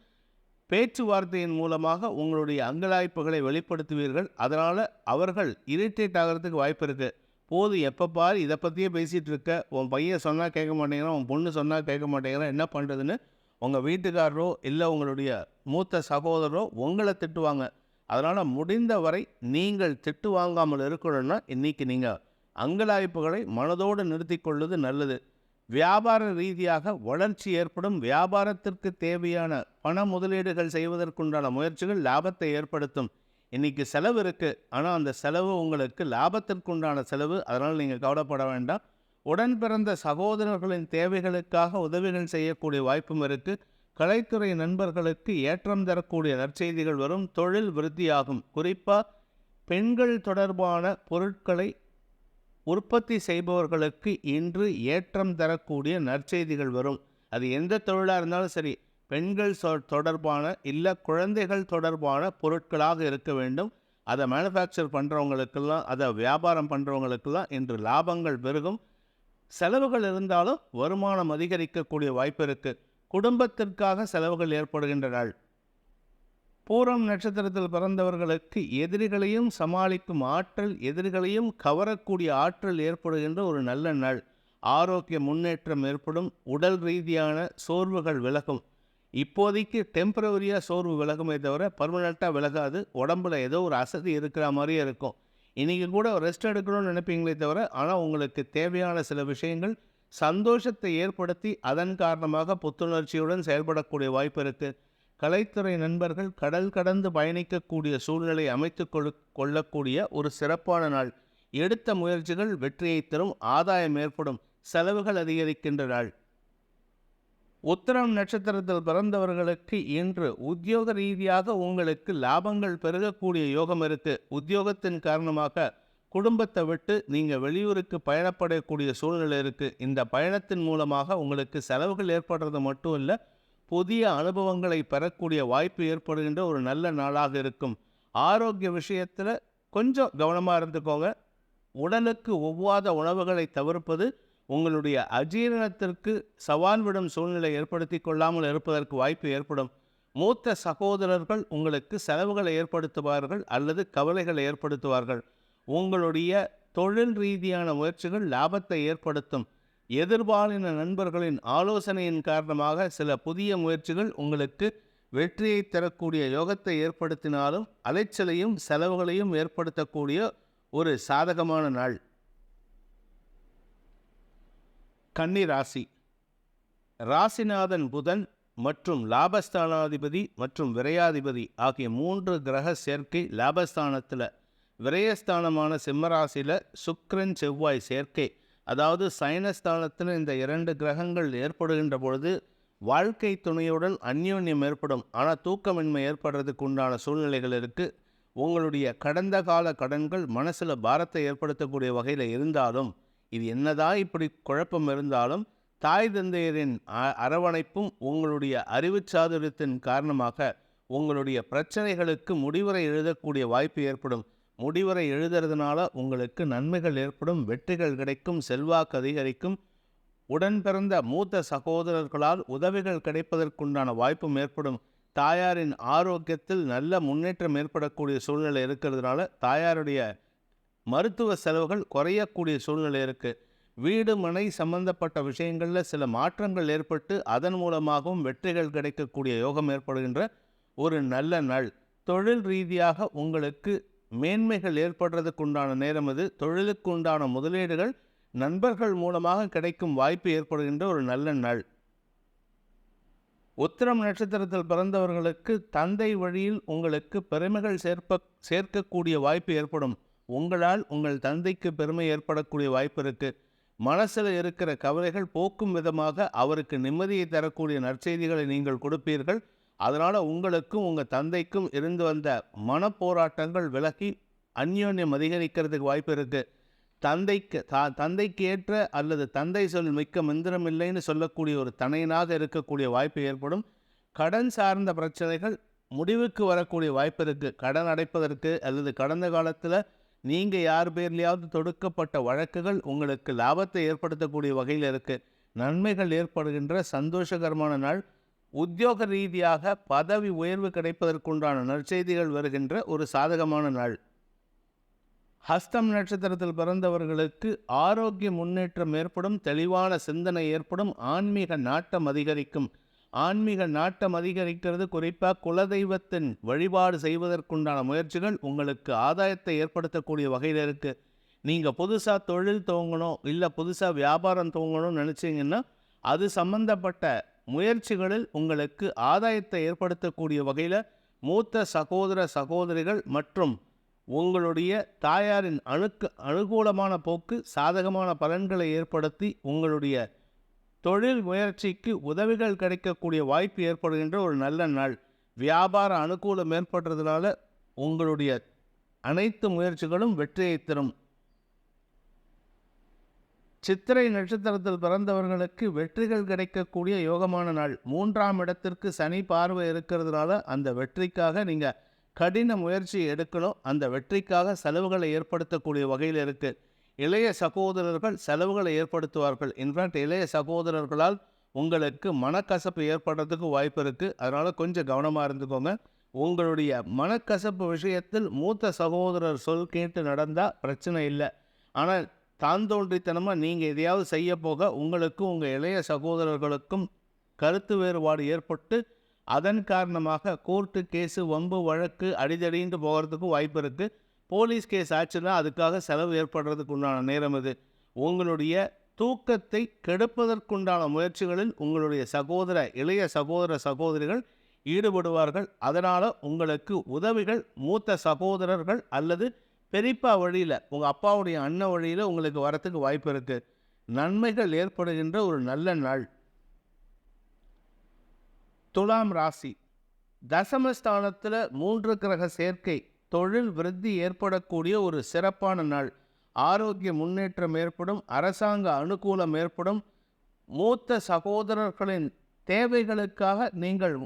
பேச்சுவார்த்தையின் மூலமாக உங்களுடைய அங்கலாய்ப்புகளை வெளிப்படுத்துவீர்கள். அதனால் அவர்கள் இரிட்டேட் ஆகிறதுக்கு வாய்ப்பு இருக்குது. போதும் எப்போ பாரு இதை பற்றியே பேசிகிட்டு இருக்க, உன் பையன் சொன்னால் கேட்க மாட்டேங்கிறான், உன் பொண்ணு சொன்னால் கேட்க மாட்டேங்கிறான், என்ன பண்ணுறதுன்னு உங்கள் வீட்டுக்காரரோ இல்லை உங்களுடைய மூத்த சகோதரரோ உங்களை திட்டுவாங்க. அதனால் முடிந்த வரை நீங்கள் திட்டு வாங்காமல் இருக்கணும்னா இன்றைக்கி நீங்கள் அங்கலாய்ப்புகளை மனதோடு நிறுத்தி கொள்வது நல்லது. வியாபார ரீதியாக வளர்ச்சி ஏற்படும். வியாபாரத்திற்கு தேவையான பண முதலீடுகள் செய்வதற்குண்டான முயற்சிகள் லாபத்தை ஏற்படுத்தும். இன்றைக்கி செலவு இருக்குது, ஆனால் அந்த செலவு உங்களுக்கு லாபத்திற்குண்டான செலவு. அதனால் நீங்கள் கவலைப்பட வேண்டாம். உடன் பிறந்த சகோதரர்களின் தேவைகளுக்காக உதவிகள் செய்யக்கூடிய வாய்ப்பும் இருக்குது. கலைத்துறை நண்பர்களுக்கு ஏற்றம் தரக்கூடிய நற்செய்திகள் வரும். தொழில் விருத்தியாகும். குறிப்பாக பெண்கள் தொடர்பான பொருட்களை உற்பத்தி செய்பவர்களுக்கு இன்று ஏற்றம் தரக்கூடிய நற்செய்திகள் வரும். அது எந்த தொழிலாக இருந்தாலும் சரி, பெண்கள் தொடர்பான இல்லை குழந்தைகள் தொடர்பான பொருட்களாக இருக்க வேண்டும். அதை மேனுஃபேக்சர் பண்ணுறவங்களுக்கெல்லாம், அதை வியாபாரம் பண்ணுறவங்களுக்கெல்லாம் இன்று லாபங்கள் பெருகும். செலவுகள் இருந்தாலும் வருமானம் அதிகரிக்கக்கூடிய வாய்ப்பு இருக்குது. குடும்பத்திற்காக செலவுகள் ஏற்படுகின்ற நாள். பூரம் நட்சத்திரத்தில் பிறந்தவர்களுக்கு எதிரிகளையும் சமாளிக்கும் ஆற்றல், எதிரிகளையும் கவரக்கூடிய ஆற்றல் ஏற்படுகின்ற ஒரு நல்ல நாள். ஆரோக்கிய முன்னேற்றம் ஏற்படும். உடல் ரீதியான சோர்வுகள் விலகும். இப்போதைக்கு டெம்பரவரியாக சோர்வு விலகுமே தவிர பர்மனெண்ட்டாக விலகாது. உடம்புல ஏதோ ஒரு அசதி இருக்கிற மாதிரியே இருக்கும். இன்றைக்கி கூட ரெஸ்ட் எடுக்கணும்னு நினைப்பீங்களே தவிர, ஆனால் உங்களுக்கு தேவையான சில விஷயங்கள் சந்தோஷத்தை ஏற்படுத்தி அதன் காரணமாக புத்துணர்ச்சியுடன் செயல்படக்கூடிய வாய்ப்பு இருக்குது. கலைத்துறை நண்பர்கள் கடல் கடந்து பயணிக்கக்கூடிய சூழ்நிலை அமைத்து கொள்ளக்கூடிய ஒரு சிறப்பான நாள். எடுத்த முயற்சிகள் வெற்றியை தரும். ஆதாயம் ஏற்படும். செலவுகள் அதிகரிக்கின்ற நாள். உத்திரம் நட்சத்திரத்தில் பிறந்தவர்களுக்கு இன்று உத்தியோக ரீதியாக உங்களுக்கு லாபங்கள் பெருகக்கூடிய யோகம் இருக்குது. உத்தியோகத்தின் காரணமாக குடும்பத்தை விட்டு நீங்கள் வெளியூருக்கு பயணப்படக்கூடிய சூழ்நிலை இருக்குது. இந்த பயணத்தின் மூலமாக உங்களுக்கு செலவுகள் ஏற்படுறது மட்டும் இல்லை, புதிய அனுபவங்களை பெறக்கூடிய வாய்ப்பு ஏற்படுகின்ற ஒரு நல்ல நாளாக இருக்கும். ஆரோக்கிய விஷயத்தில் கொஞ்சம் கவனமாக இருந்துக்கோங்க. உடலுக்கு ஒவ்வாத உணவுகளை தவிர்ப்பது உங்களுடைய அஜீரணத்திற்கு சவால் விடும் சூழ்நிலை ஏற்படுத்தி கொள்ளாமல் இருப்பதற்கு வாய்ப்பு ஏற்படும். மூத்த சகோதரர்கள் உங்களுக்கு செலவுகளை ஏற்படுத்துவார்கள் அல்லது கவலைகளை ஏற்படுத்துவார்கள். உங்களுடைய தொழில் ரீதியான முயற்சிகள் லாபத்தை ஏற்படுத்தும். எதிர்பாலின நண்பர்களின் ஆலோசனையின் காரணமாக சில புதிய முயற்சிகள் உங்களுக்கு வெற்றியை தரக்கூடிய யோகத்தை ஏற்படுத்தினாலும் அலைச்சலையும் செலவுகளையும் ஏற்படுத்தக்கூடிய ஒரு சாதகமான நாள். கன்னி ராசி. ராசிநாதன் புதன் மற்றும் லாபஸ்தானாதிபதி மற்றும் விரையாதிபதி ஆகிய 3 கிரக சேர்க்கை லாபஸ்தானத்தில், விரயஸ்தானமான சிம்மராசியில் சுக்கிரன் செவ்வாய் சேர்க்கை, அதாவது சயனஸ்தானத்தில் இந்த 2 கிரகங்கள் ஏற்படுகின்ற பொழுது வாழ்க்கை துணையுடன் அந்யோன்யம் ஏற்படும். ஆனால் தூக்கமின்மை ஏற்படுறதுக்கு உண்டான சூழ்நிலைகள் இருக்குது. உங்களுடைய கடந்த கால கடன்கள் மனசில் பாரத்தை ஏற்படுத்தக்கூடிய வகையில் இருந்தாலும், இது என்னதான் இப்படி குழப்பம் இருந்தாலும், தாய் தந்தையரின் அரவணைப்பும் உங்களுடைய அறிவுச்சாதுரியத்தின் காரணமாக உங்களுடைய பிரச்சனைகளுக்கு முடிவுரை எழுதக்கூடிய வாய்ப்பு ஏற்படும். முடிவுரை எழுதுறதுனால உங்களுக்கு நன்மைகள் ஏற்படும். வெற்றிகள் கிடைக்கும். செல்வாக்கு அதிகரிக்கும். உடன் பிறந்த மூத்த சகோதரர்களால் உதவிகள் கிடைப்பதற்குண்டான வாய்ப்பும் ஏற்படும். தாயாரின் ஆரோக்கியத்தில் நல்ல முன்னேற்றம் ஏற்படக்கூடிய சூழ்நிலை இருக்கிறதுனால தாயாருடைய மருத்துவ செலவுகள் குறையக்கூடிய சூழ்நிலை இருக்குது. வீடு மனை சம்பந்தப்பட்ட விஷயங்களில் சில மாற்றங்கள் ஏற்பட்டு அதன் மூலமாகவும் வெற்றிகள் கிடைக்கக்கூடிய யோகம் ஏற்படுகின்ற ஒரு நல்ல நாள். தொழில் ரீதியாக உங்களுக்கு மேன்மைகள் ஏற்படுறதுக்கு உண்டான நேரம் இது. தொழிலுக்கு உண்டான முதலீடுகள் நண்பர்கள் மூலமாக கிடைக்கும் வாய்ப்பு ஏற்படுகின்ற ஒரு நல்ல நாள். உத்திரம் நட்சத்திரத்தில் பிறந்தவர்களுக்கு தந்தை வழியில் உங்களுக்கு பெருமைகள் சேர்க்கக்கூடிய வாய்ப்பு ஏற்படும். உங்களால் உங்கள் தந்தைக்கு பெருமை ஏற்படக்கூடிய வாய்ப்பு இருக்குது. மனசில் இருக்கிற கவலைகள் போக்கும் விதமாக அவருக்கு நிம்மதியை தரக்கூடிய நற்செய்திகளை நீங்கள் கொடுப்பீர்கள். அதனால் உங்களுக்கும் உங்கள் தந்தைக்கும் இருந்து வந்த மனப்போராட்டங்கள் விலகி அந்யோன்யம் அதிகரிக்கிறதுக்கு வாய்ப்பு இருக்குது. தந்தைக்கு ஏற்ற அல்லது தந்தை சொல் மிக்க மந்திரம் இல்லைன்னு சொல்லக்கூடிய ஒரு தனையனாக இருக்கக்கூடிய வாய்ப்பு ஏற்படும். கடன் சார்ந்த பிரச்சனைகள் முடிவுக்கு வரக்கூடிய வாய்ப்பு இருக்குது. கடன் அடைப்பதற்கு அல்லது கடந்த காலத்தில் நீங்கள் யார் பேர்லையாவது தொடுக்கப்பட்ட வழக்குகள் உங்களுக்கு லாபத்தை ஏற்படுத்தக்கூடிய வகையில் இருக்குது. நன்மைகள் ஏற்படுகின்ற சந்தோஷகரமான நாள். உத்தியோக ரீதியாக பதவி உயர்வு கிடைப்பதற்குண்டான நற்செய்திகள் வருகின்ற ஒரு சாதகமான நாள். ஹஸ்தம் நட்சத்திரத்தில் பிறந்தவர்களுக்கு ஆரோக்கிய முன்னேற்றம் ஏற்படும், தெளிவான சிந்தனை ஏற்படும், ஆன்மீக நாட்டம் அதிகரிக்கும். ஆன்மீக நாட்டம் அதிகரிக்கிறது. குறிப்பாக குலதெய்வத்தின் வழிபாடு செய்வதற்குண்டான முயற்சிகள் உங்களுக்கு ஆதாயத்தை ஏற்படுத்தக்கூடிய வகையில் இருக்குது. நீங்கள் புதுசாக தொழில் துவங்கணும், இல்லை புதுசாக வியாபாரம் துவங்கணும்னு நினச்சிங்கன்னா அது சம்பந்தப்பட்ட முயற்சிகளில் உங்களுக்கு ஆதாயத்தை ஏற்படுத்தக்கூடிய வகையில் மூத்த சகோதர சகோதரிகள் மற்றும் உங்களுடைய தாயாரின் அனுகூலமான போக்கு சாதகமான பலன்களை ஏற்படுத்தி உங்களுடைய தொழில் முயற்சிக்கு உதவிகள் கிடைக்கக்கூடிய வாய்ப்பு ஏற்படுகின்ற ஒரு நல்ல நாள். வியாபார அனுகூலம் ஏற்படுறதுனால உங்களுடைய அனைத்து முயற்சிகளும் வெற்றியை தரும். சித்திரை நட்சத்திரத்தில் பிறந்தவர்களுக்கு வெற்றிகள் கிடைக்கக்கூடிய யோகமான நாள். 3ஆம் இடத்திற்கு சனி பார்வை இருக்கிறதுனால அந்த வெற்றிக்காக நீங்கள் கடின முயற்சி எடுக்கணும். அந்த வெற்றிக்காக செலவுகளை ஏற்படுத்தக்கூடிய வகையில் இருக்குது. இளைய சகோதரர்கள் செலவுகளை ஏற்படுத்துவார்கள். இன்ஃபேக்ட் இளைய சகோதரர்களால் உங்களுக்கு மனக்கசப்பு ஏற்படுறதுக்கு வாய்ப்பு இருக்குது. அதனால் கொஞ்சம் கவனமாக இருந்துக்கோங்க. உங்களுடைய மனக்கசப்பு விஷயத்தில் மூத்த சகோதரர் சொல் கேட்டு நடந்தால் பிரச்சனை இல்லை. ஆனால் தான் தோன்றித்தனமாக நீங்கள் எதையாவது செய்ய போக உங்களுக்கும் உங்கள் இளைய சகோதரர்களுக்கும் கருத்து வேறுபாடு ஏற்பட்டு அதன் காரணமாக கோர்ட்டு கேஸு வம்பு வழக்கு அடிதடின்னு போகிறதுக்கும் வாய்ப்பு இருக்குது. போலீஸ் கேஸ் ஆச்சுன்னா அதுக்காக செலவு ஏற்படுறதுக்கு உண்டான நேரம் இது. உங்களுடைய தூக்கத்தை கெடுப்பதற்குண்டான முயற்சிகளில் உங்களுடைய இளைய சகோதர சகோதரிகள் ஈடுபடுவார்கள். அதனால் உங்களுக்கு உதவிகள் மூத்த சகோதரர்கள் அல்லது பெரியப்பா வழியில், உங்கள் அப்பாவுடைய அண்ணன் வழியில் உங்களுக்கு வரத்துக்கு வாய்ப்பு இருக்குது. நன்மைகள் ஏற்படுகின்ற ஒரு நல்ல நாள். துலாம் ராசி. தசமஸ்தானத்தில் 3 கிரக சேர்க்கை, தொழில் விருத்தி ஏற்படக்கூடிய ஒரு சிறப்பான நாள். ஆரோக்கிய முன்னேற்றம் ஏற்படும், அரசாங்க அனுகூலம் ஏற்படும். மூத்த சகோதரர்களின் தேவைகளுக்காக நீங்கள்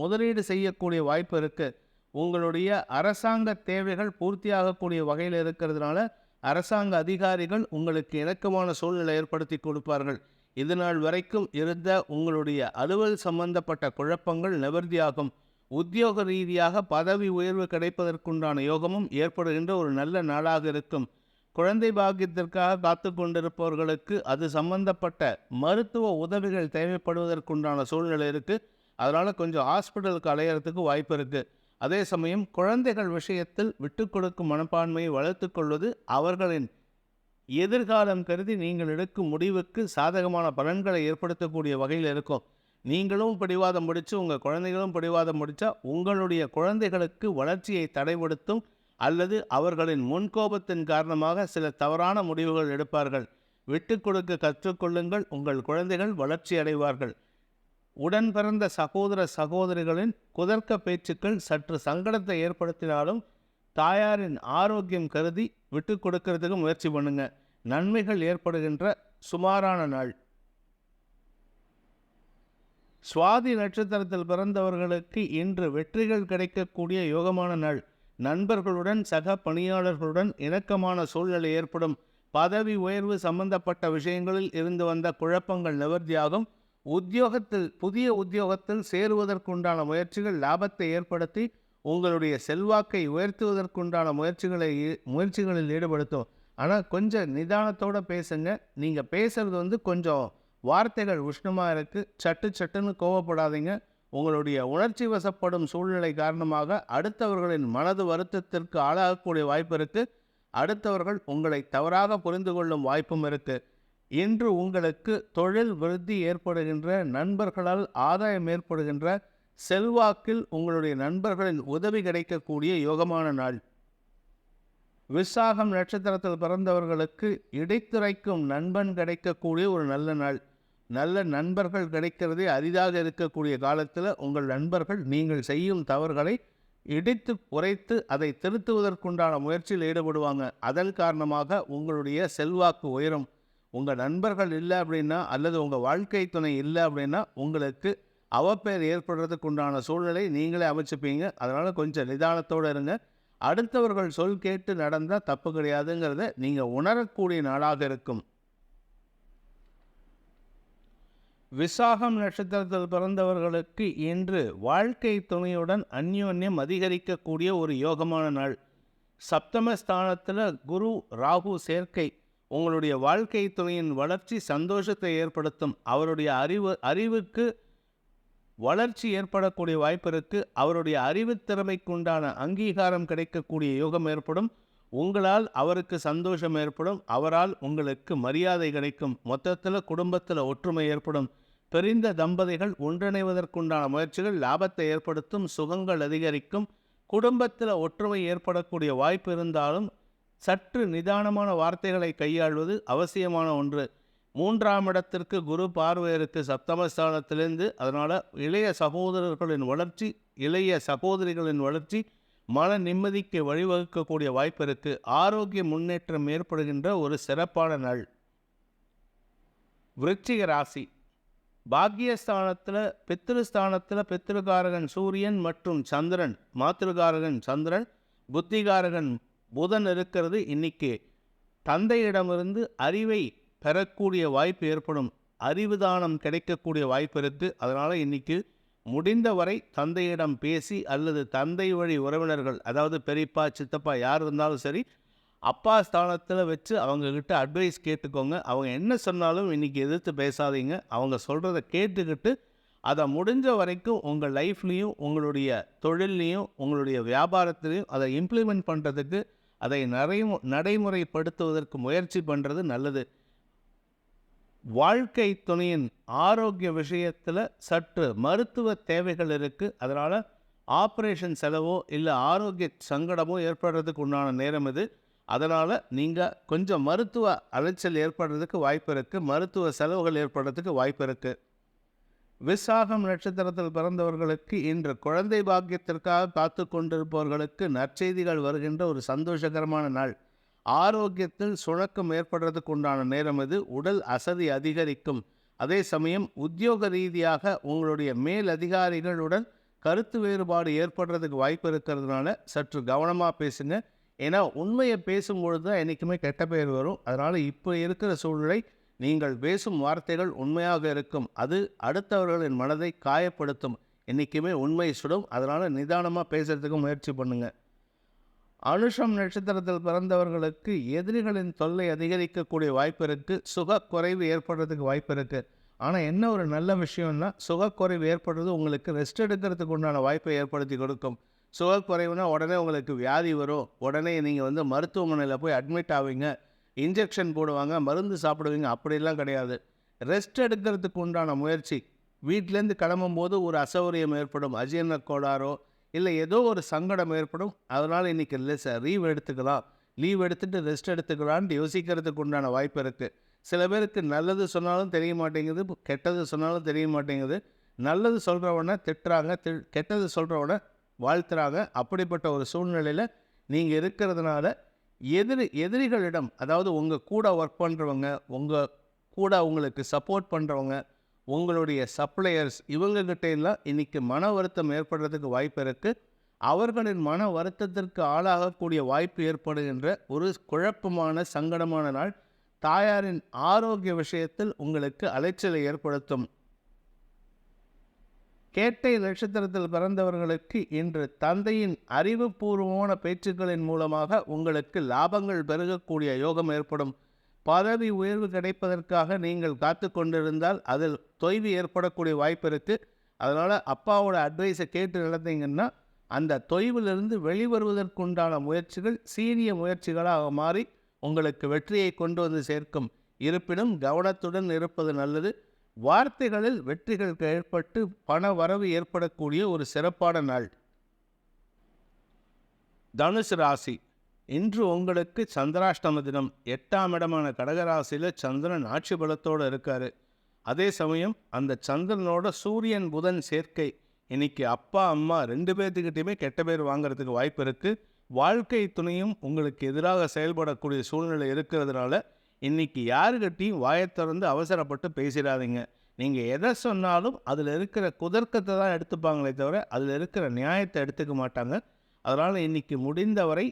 முதலீடு செய்யக்கூடிய வாய்ப்பு இருக்குது. உங்களுடைய அரசாங்க தேவைகள் பூர்த்தியாகக்கூடிய வகையில் இருக்கிறதுனால அரசாங்க அதிகாரிகள் உங்களுக்கு இணக்கமான சூழ்நிலை ஏற்படுத்தி கொடுப்பார்கள். இதுநாள் வரைக்கும் இருந்த உங்களுடைய அலுவல் சம்பந்தப்பட்ட குழப்பங்கள் நிவர்த்தியாகும். உத்தியோக ரீதியாக பதவி உயர்வு கிடைப்பதற்குண்டான யோகமும் ஏற்படுகின்ற ஒரு நல்ல நாளாக இருக்கும். குழந்தை பாக்கியத்திற்காக காத்து கொண்டிருப்பவர்களுக்கு அது சம்பந்தப்பட்ட மருத்துவ உதவிகள் தேவைப்படுவதற்குண்டான சூழ்நிலை இருக்குது. அதனால் கொஞ்சம் ஹாஸ்பிட்டலுக்கு அலையிறதுக்கு வாய்ப்பு இருக்குது. அதே சமயம் குழந்தைகள் விஷயத்தில் விட்டு கொடுக்கும் மனப்பான்மையை வளர்த்து கொள்வது அவர்களின் எதிர்காலம் கருதி நீங்கள் எடுக்கும் முடிவுக்கு சாதகமான பலன்களை ஏற்படுத்தக்கூடிய வகையில் இருக்கும். நீங்களும் பிடிவாதம் முடித்து உங்கள் குழந்தைகளும் பிடிவாதம் முடித்தா உங்களுடைய குழந்தைகளுக்கு வளர்ச்சியை தடைப்படுத்தும் அல்லது அவர்களின் முன்கோபத்தின் காரணமாக சில தவறான முடிவுகள் எடுப்பார்கள். விட்டு கொடுக்க கற்றுக்கொள்ளுங்கள். உங்கள் குழந்தைகள் வளர்ச்சி அடைவார்கள். உடன் பிறந்த சகோதர சகோதரிகளின் குதர்க்க பேச்சுக்கள் சற்று சங்கடத்தை ஏற்படுத்தினாலும் தாயாரின் ஆரோக்கியம் கருதி விட்டு கொடுக்கறதுக்கு முயற்சி பண்ணுங்க. நன்மைகள் ஏற்படுகின்ற சுமாரான நாள். சுவாதி நட்சத்திரத்தில் பிறந்தவர்களுக்கு இன்று வெற்றிகள் கிடைக்கக்கூடிய யோகமான நாள். நண்பர்களுடன் சக பணியாளர்களுடன் இணக்கமான சூழ்நிலை ஏற்படும். பதவி உயர்வு சம்பந்தப்பட்ட விஷயங்களில் இருந்து வந்த குழப்பங்கள் நிவர்த்தியாகும். புதிய உத்தியோகத்தில் சேருவதற்குண்டான முயற்சிகள் லாபத்தை ஏற்படுத்தி உங்களுடைய செல்வாக்கை உயர்த்துவதற்குண்டான முயற்சிகளில் ஈடுபடுத்தும். ஆனால் கொஞ்சம் நிதானத்தோடு பேசுங்க. நீங்கள் பேசுகிறது கொஞ்சம் வார்த்தைகள் உஷ்ணமாக இருக்குது. சட்டுன்னு கோவப்படாதீங்க. உங்களுடைய உணர்ச்சி வசப்படும் சூழ்நிலை காரணமாக அடுத்தவர்களின் மனது வருத்தத்திற்கு ஆளாகக்கூடிய வாய்ப்பு இருக்குது. அடுத்தவர்கள் உங்களை தவறாக புரிந்து கொள்ளும் வாய்ப்பும் இருக்குது. இன்று உங்களுக்கு தொழில் விருத்தி ஏற்படுகின்ற, நண்பர்களால் ஆதாயம் ஏற்படுகின்ற, செல்வாக்கில் உங்களுடைய நண்பர்களின் உதவி கிடைக்கக்கூடிய யோகமான நாள். விசாகம் நட்சத்திரத்தில் பிறந்தவர்களுக்கு இடைத்துரைக்கும் நண்பன் கிடைக்கக்கூடிய ஒரு நல்ல நாள். நல்ல நண்பர்கள் கிடைக்கிறதே அரிதாக இருக்கக்கூடிய காலத்தில் உங்கள் நண்பர்கள் நீங்கள் செய்யும் தவறுகளை இடித்து உரைத்து அதை திருத்துவதற்குண்டான முயற்சியில் ஈடுபடுவாங்க. அதன் காரணமாக உங்களுடைய செல்வாக்கு உயரும். உங்கள் நண்பர்கள் இல்லை அப்படின்னா அல்லது உங்கள் வாழ்க்கை துணை இல்லை அப்படின்னா உங்களுக்கு அவப்பெயர் ஏற்படுறதுக்கு உண்டான சூழ்நிலை நீங்களே அமைச்சுப்பீங்க. அதனால் கொஞ்சம் நிதானத்தோடு இருங்க. அடுத்தவர்கள் சொல் கேட்டு நடந்தால் தப்பு கிடையாதுங்கிறத நீங்கள் உணரக்கூடிய நாளாக இருக்கும். விசாகம் நட்சத்திரத்தில் பிறந்தவர்களுக்கு இன்று வாழ்க்கை துணையுடன் அந்யோன்யம் அதிகரிக்கக்கூடிய ஒரு யோகமான நாள். சப்தமஸ்தானத்தில் குரு ராகு சேர்க்கை உங்களுடைய வாழ்க்கை துணையின் வளர்ச்சி சந்தோஷத்தை ஏற்படுத்தும். அவருடைய அறிவுக்கு வளர்ச்சி ஏற்படக்கூடிய வாய்ப்பு இருக்குது. அவருடைய அறிவுத்திறமைக்குண்டான அங்கீகாரம் கிடைக்கக்கூடிய யோகம் ஏற்படும். உங்களால் அவருக்கு சந்தோஷம் ஏற்படும். அவரால் உங்களுக்கு மரியாதை கிடைக்கும். மொத்தத்தில் குடும்பத்தில் ஒற்றுமை ஏற்படும். பிரிந்த தம்பதிகள் ஒன்றிணைவதற்குண்டான முயற்சிகள் லாபத்தை ஏற்படுத்தும். சுகங்கள் அதிகரிக்கும். குடும்பத்தில் ஒற்றுமை ஏற்படக்கூடிய வாய்ப்பு இருந்தாலும் சற்று நிதானமான வார்த்தைகளை கையாள்வது அவசியமான ஒன்று. 3ஆம் இடத்திற்கு குரு பார்வை இருக்குது சப்தமஸ்தானத்திலிருந்து. அதனால் இளைய சகோதரர்களின் வளர்ச்சி, இளைய சகோதரிகளின் வளர்ச்சி மன நிம்மதிக்கு வழிவகுக்கக்கூடிய வாய்ப்பு இருக்குது. ஆரோக்கிய முன்னேற்றம் ஏற்படுகின்ற ஒரு சிறப்பான நாள். விருச்சிக ராசி. பாக்கியஸ்தானத்தில் பித்ருஸ்தானத்தில் பித்ருகாரகன் சூரியன் மற்றும் சந்திரன், மாத்திருகாரகன் சந்திரன், புத்திகாரகன் புதன் இருக்கிறது. இன்னைக்கு தந்தையிடமிருந்து அறிவை பெறக்கூடிய வாய்ப்பு ஏற்படும். அறிவுதானம் கிடைக்கக்கூடிய வாய்ப்பு இருக்குது. அதனால் இன்றைக்கி முடிந்தவரை தந்தையிடம் பேசி அல்லது தந்தை வழி உறவினர்கள், அதாவது பெரியப்பா சித்தப்பா யார் இருந்தாலும் சரி, அப்பா ஸ்தானத்தில் வச்சு அவங்கக்கிட்ட அட்வைஸ் கேட்டுக்கோங்க. அவங்க என்ன சொன்னாலும் இன்றைக்கி எதிர்த்து பேசாதீங்க. அவங்க சொல்கிறத கேட்டுக்கிட்டு அதை முடிஞ்ச வரைக்கும் உங்கள் லைஃப்லேயும் உங்களுடைய தொழில்லையும் உங்களுடைய வியாபாரத்துலேயும் அதை இம்ப்ளிமெண்ட் பண்ணுறதுக்கு, அதை நடைமுறைப்படுத்துவதற்கு முயற்சி பண்ணுறது நல்லது. வாழ்க்கை துணையின் ஆரோக்கிய விஷயத்தில் சற்று மருத்துவ தேவைகள் இருக்குது. அதனால் ஆப்ரேஷன் செலவோ இல்லை ஆரோக்கிய சங்கடமோ ஏற்படுறதுக்கு உண்டான நேரம் இது. அதனால் நீங்கள் கொஞ்சம் மருத்துவ அலைச்சல் ஏற்படுறதுக்கு வாய்ப்பு இருக்குது. மருத்துவ செலவுகள் ஏற்படுறதுக்கு வாய்ப்பு இருக்குது. விசாகம் நட்சத்திரத்தில் பிறந்தவர்களுக்கு இன்று குழந்தை பாக்கியத்திற்காக காத்து கொண்டிருப்பவர்களுக்கு நற்செய்திகள் வருகின்ற ஒரு சந்தோஷகரமான நாள். ஆரோக்கியத்தில் சுணக்கம் ஏற்படுறதுக்கு உண்டான நேரம் இது. உடல் அசதி அதிகரிக்கும். அதே சமயம் உத்தியோக ரீதியாக உங்களுடைய மேல் அதிகாரிகளுடன் கருத்து வேறுபாடு ஏற்படுறதுக்கு வாய்ப்பு இருக்கிறதுனால சற்று கவனமாக பேசுங்க. ஏன்னா உண்மையை பேசும்பொழுது தான் என்றைக்குமே கெட்ட பெயர் வரும். அதனால் இப்போ இருக்கிற சூழ்நிலை நீங்கள் பேசும் வார்த்தைகள் உண்மையாக இருக்கும். அது அடுத்தவர்களின் மனதை காயப்படுத்தும். என்றைக்குமே உண்மை சுடும். அதனால் நிதானமாக பேசுகிறதுக்கு முயற்சி பண்ணுங்கள். அனுஷம் நட்சத்திரத்தில் பிறந்தவர்களுக்கு எதிரிகளின் தொல்லை அதிகரிக்கக்கூடிய வாய்ப்பு இருக்குது. சுகக்குறைவு ஏற்படுறதுக்கு வாய்ப்பு இருக்குது. ஆனால் என்ன ஒரு நல்ல விஷயம்னா, சுகக்குறைவு ஏற்படுறது உங்களுக்கு ரெஸ்ட் எடுக்கிறதுக்கு உண்டான வாய்ப்பை ஏற்படுத்தி கொடுக்கும். சுகக்குறைவுனா உடனே உங்களுக்கு வியாதி வரும், உடனே நீங்கள் மருத்துவமனையில் போய் அட்மிட் ஆவீங்க, இன்ஜெக்ஷன் போடுவாங்க, மருந்து சாப்பிடுவீங்க, அப்படிலாம் கிடையாது. ரெஸ்ட் எடுக்கிறதுக்கு உண்டான முயற்சி. வீட்டிலேருந்து கிளம்பும்போது ஒரு அசௌகரியம் ஏற்படும், அஜீரண கோளாறோ இல்லை ஏதோ ஒரு சங்கடம் ஏற்படும். அதனால் இன்றைக்கி லீவ் எடுத்துக்கலாம், லீவ் எடுத்துகிட்டு ரெஸ்ட் எடுத்துக்கலான்ட்டு யோசிக்கிறதுக்கு உண்டான வாய்ப்பு இருக்குது. சில பேருக்கு நல்லது சொன்னாலும் தெரிய மாட்டேங்குது, கெட்டது சொன்னாலும் தெரிய மாட்டேங்குது. நல்லது சொல்கிறவனை திட்டுறாங்க, கெட்டது சொல்கிறவனை வாழ்த்துறாங்க. அப்படிப்பட்ட ஒரு சூழ்நிலையில் நீங்கள் இருக்கிறதுனால எதிரிகளிடம், அதாவது உங்கள் கூட ஒர்க் பண்ணுறவங்க, உங்கள் கூட உங்களுக்கு சப்போர்ட் பண்ணுறவங்க, உங்களுடைய சப்ளையர்ஸ், இவங்ககிட்ட எல்லாம் இன்றைக்கி மன வருத்தம் ஏற்படுறதுக்கு வாய்ப்பு இருக்குது. அவர்களின் மன வருத்தத்திற்கு ஆளாகக்கூடிய வாய்ப்பு ஏற்படுகின்ற ஒரு குழப்பமான சங்கடமான நாள். தாயாரின் ஆரோக்கிய விஷயத்தில் உங்களுக்கு அலைச்சலை ஏற்படுத்தும். கேட்டை நட்சத்திரத்தில் பிறந்தவர்களுக்கு இன்று தந்தையின் அறிவுபூர்வமான பேச்சுக்களின் மூலமாக உங்களுக்கு லாபங்கள் பெருகக்கூடிய யோகம் ஏற்படும். பதவி உயர்வு கிடைப்பதற்காக நீங்கள் காத்து கொண்டிருந்தால் அதில் தொய்வு ஏற்படக்கூடிய வாய்ப்பு இருக்குது. அதனால் அப்பாவோட அட்வைஸை கேட்டு நடந்தீங்கன்னா அந்த தொய்விலிருந்து வெளிவருவதற்குண்டான முயற்சிகள் சீரிய முயற்சிகளாக மாறி உங்களுக்கு வெற்றியை கொண்டு வந்து சேர்க்கும். இருப்பினும் கவனத்துடன் இருப்பது நல்லது. வார்த்தைகளில் வெற்றிகள் ஏற்பட்டு பண வரவு ஏற்படக்கூடிய ஒரு சிறப்பான நாள். தனுசு ராசி. இன்று உங்களுக்கு சந்திராஷ்டம தினம். 8ஆம் இடமான கடகராசியில் சந்திரன் ஆட்சி பலத்தோடு இருக்கார். அதே சமயம் அந்த சந்திரனோட சூரியன் புதன் சேர்க்கை. இன்னைக்கு அப்பா அம்மா 2 பேர்த்துக்கிட்டையுமே கெட்ட பேர் வாங்கிறதுக்கு வாய்ப்பு இருக்குது. வாழ்க்கை துணையும் உங்களுக்கு எதிராக செயல்படக்கூடிய சூழ்நிலை இருக்கிறதுனால இன்றைக்கி யாருக்கிட்டையும் வாயை திறந்து அவசரப்பட்டு பேசிடாதீங்க. நீங்கள் எதை சொன்னாலும் அதில் இருக்கிற குதர்க்கத்தை தான் எடுத்துப்பாங்களே தவிர அதில் இருக்கிற நியாயத்தை எடுத்துக்க மாட்டாங்க. அதனால் இன்றைக்கி முடிந்தவரை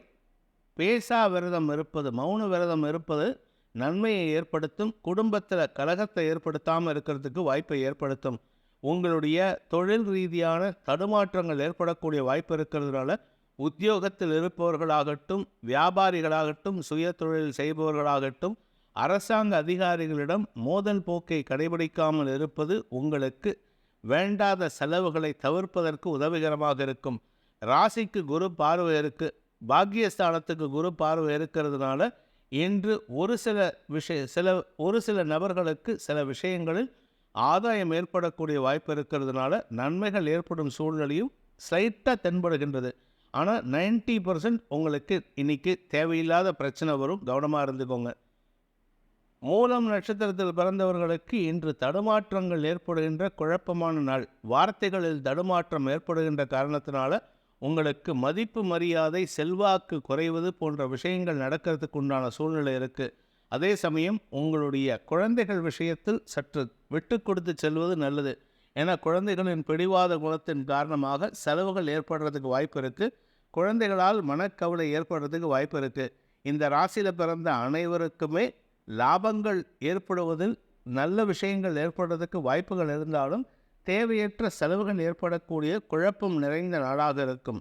பேசா விரதம் இருப்பது, மௌன விரதம் இருப்பது நன்மையை ஏற்படுத்தும். குடும்பத்தில் கலகத்தை ஏற்படுத்தாமல் இருக்கிறதுக்கு வாய்ப்பை ஏற்படுத்தும். உங்களுடைய தொழில் ரீதியான தடுமாற்றங்கள் ஏற்படக்கூடிய வாய்ப்பு இருக்கிறதுனால உத்தியோகத்தில் இருப்பவர்களாகட்டும், வியாபாரிகளாகட்டும், சுய தொழில் செய்பவர்களாகட்டும், அரசாங்க அதிகாரிகளிடம் மோதல் போக்கை கடைபிடிக்காமல் இருப்பது உங்களுக்கு வேண்டாத செலவுகளை தவிர்ப்பதற்கு உதவிகரமாக இருக்கும். ராசிக்கு குரு பார்வை இருக்கு, பாக்கியஸ்தானத்துக்கு குரு பார்வை இருக்கிறதுனால இன்று ஒரு சில நபர்களுக்கு சில விஷயங்களில் ஆதாயம் ஏற்படக்கூடிய வாய்ப்பு இருக்கிறதுனால நன்மைகள் ஏற்படும் சூழ்நிலையும் ஸ்லைட்டாக தென்படுகின்றது. ஆனால் 90% உங்களுக்கு இன்னைக்கு தேவையில்லாத பிரச்சனை வரும், கவனமாக இருந்துக்கோங்க. மூலம் நட்சத்திரத்தில் பிறந்தவர்களுக்கு இன்று தடுமாற்றங்கள் ஏற்படுகின்ற குழப்பமான நாள். வார்த்தைகளில் தடுமாற்றம் ஏற்படுகின்ற காரணத்தினால உங்களுக்கு மதிப்பு மரியாதை செல்வாக்கு குறைவது போன்ற விஷயங்கள் நடக்கிறதுக்கு உண்டான சூழ்நிலை இருக்குது. அதே சமயம் உங்களுடைய குழந்தைகள் விஷயத்தில் சற்று விட்டு கொடுத்து செல்வது நல்லது. ஏன்னா குழந்தைகளின் பிடிவாத குணத்தின் காரணமாக செலவுகள் ஏற்படுறதுக்கு வாய்ப்பு இருக்குது. குழந்தைகளால் மனக்கவலை ஏற்படுறதுக்கு வாய்ப்பு இருக்குது. இந்த ராசியில் பிறந்த அனைவருக்குமே லாபங்கள் ஏற்படுவதில் நல்ல விஷயங்கள் ஏற்படுறதுக்கு வாய்ப்புகள் இருந்தாலும் தேவையற்ற செலவுகள் ஏற்படக்கூடிய குழப்பம் நிறைந்த நாளாக இருக்கும்.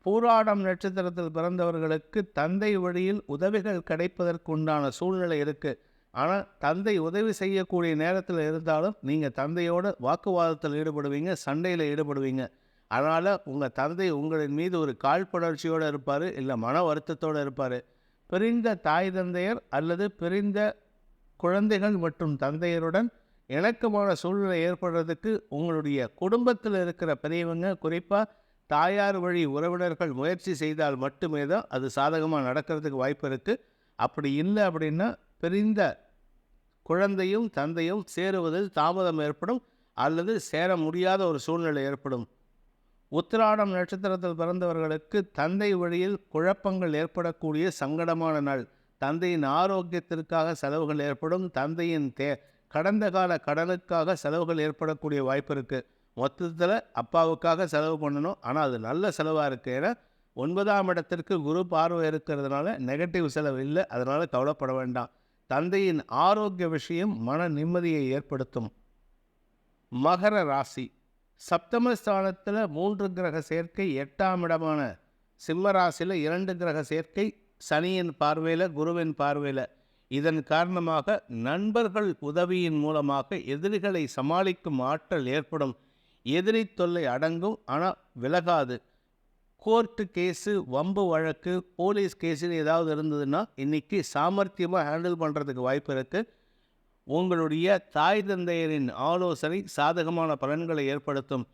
பூராடம் நட்சத்திரத்தில் பிறந்தவர்களுக்கு தந்தை வழியில் உதவிகள் கிடைப்பதற்கு உண்டான சூழ்நிலை இருக்குது. ஆனால் தந்தை உதவி செய்யக்கூடிய நேரத்தில் இருந்தாலும் நீங்கள் தந்தையோட வாக்குவாதத்தில் ஈடுபடுவீங்க, சண்டையில் ஈடுபடுவீங்க. அதனால் உங்கள் தந்தை உங்களின் மீது ஒரு காழ்ப்புணர்ச்சியோடு இருப்பார், இல்லை மன வருத்தத்தோடு இருப்பார். பிரிந்த தாய் தந்தையர் அல்லது பிரிந்த குழந்தைகள் மற்றும் தந்தையருடன் இணக்கமான சூழ்நிலை ஏற்படுறதுக்கு உங்களுடைய குடும்பத்தில் இருக்கிற பெரியவங்க, குறிப்பாக தாயார் வழி உறவினர்கள் முயற்சி செய்தால் மட்டுமே தான் அது சாதகமாக நடக்கிறதுக்கு வாய்ப்பு இருக்குது. அப்படி இல்லை அப்படின்னா பிரிந்த குழந்தையும் தந்தையும் சேருவதில் தாமதம் ஏற்படும் அல்லது சேர முடியாத ஒரு சூழ்நிலை ஏற்படும். உத்திராடம் நட்சத்திரத்தில் பிறந்தவர்களுக்கு தந்தை வழியில் குழப்பங்கள் ஏற்படக்கூடிய சங்கடமான நாள். தந்தையின் ஆரோக்கியத்திற்காக செலவுகள் ஏற்படும். தந்தையின் கடந்த கால கடனுக்காக செலவுகள் ஏற்படக்கூடிய வாய்ப்பு இருக்குது. மொத்தத்தில் அப்பாவுக்காக செலவு பண்ணணும், ஆனால் அது நல்ல செலவாக இருக்குது. ஏன்னா 9ஆம் இடத்திற்கு குரு பார்வை இருக்கிறதுனால நெகட்டிவ் செலவு இல்லை, அதனால் கவலைப்பட வேண்டாம். தந்தையின் ஆரோக்கிய விஷயம் மன நிம்மதியை ஏற்படுத்தும். மகர ராசி சப்தமஸ்தானத்தில் 3 கிரக சேர்க்கை, 8ஆம் இடமான சிம்ம ராசியில் 2 கிரக சேர்க்கை, சனியின் பார்வையில் குருவின் பார்வையில். இதன் காரணமாக நண்பர்கள் உதவியின் மூலமாக எதிரிகளை சமாளிக்கும் ஆற்றல் ஏற்படும். எதிரி தொல்லை அடங்கும், ஆனால் விலகாது. கோர்ட்டு கேஸு, வம்பு வழக்கு, போலீஸ் கேஸுன்னு ஏதாவது இருந்ததுன்னா இன்றைக்கி சாமர்த்தியமாக ஹேண்டில் பண்ணுறதுக்கு வாய்ப்பு இருக்குது. உங்களுடைய தாய் தந்தையரின் ஆலோசனை சாதகமான பலன்களை ஏற்படுத்தும்.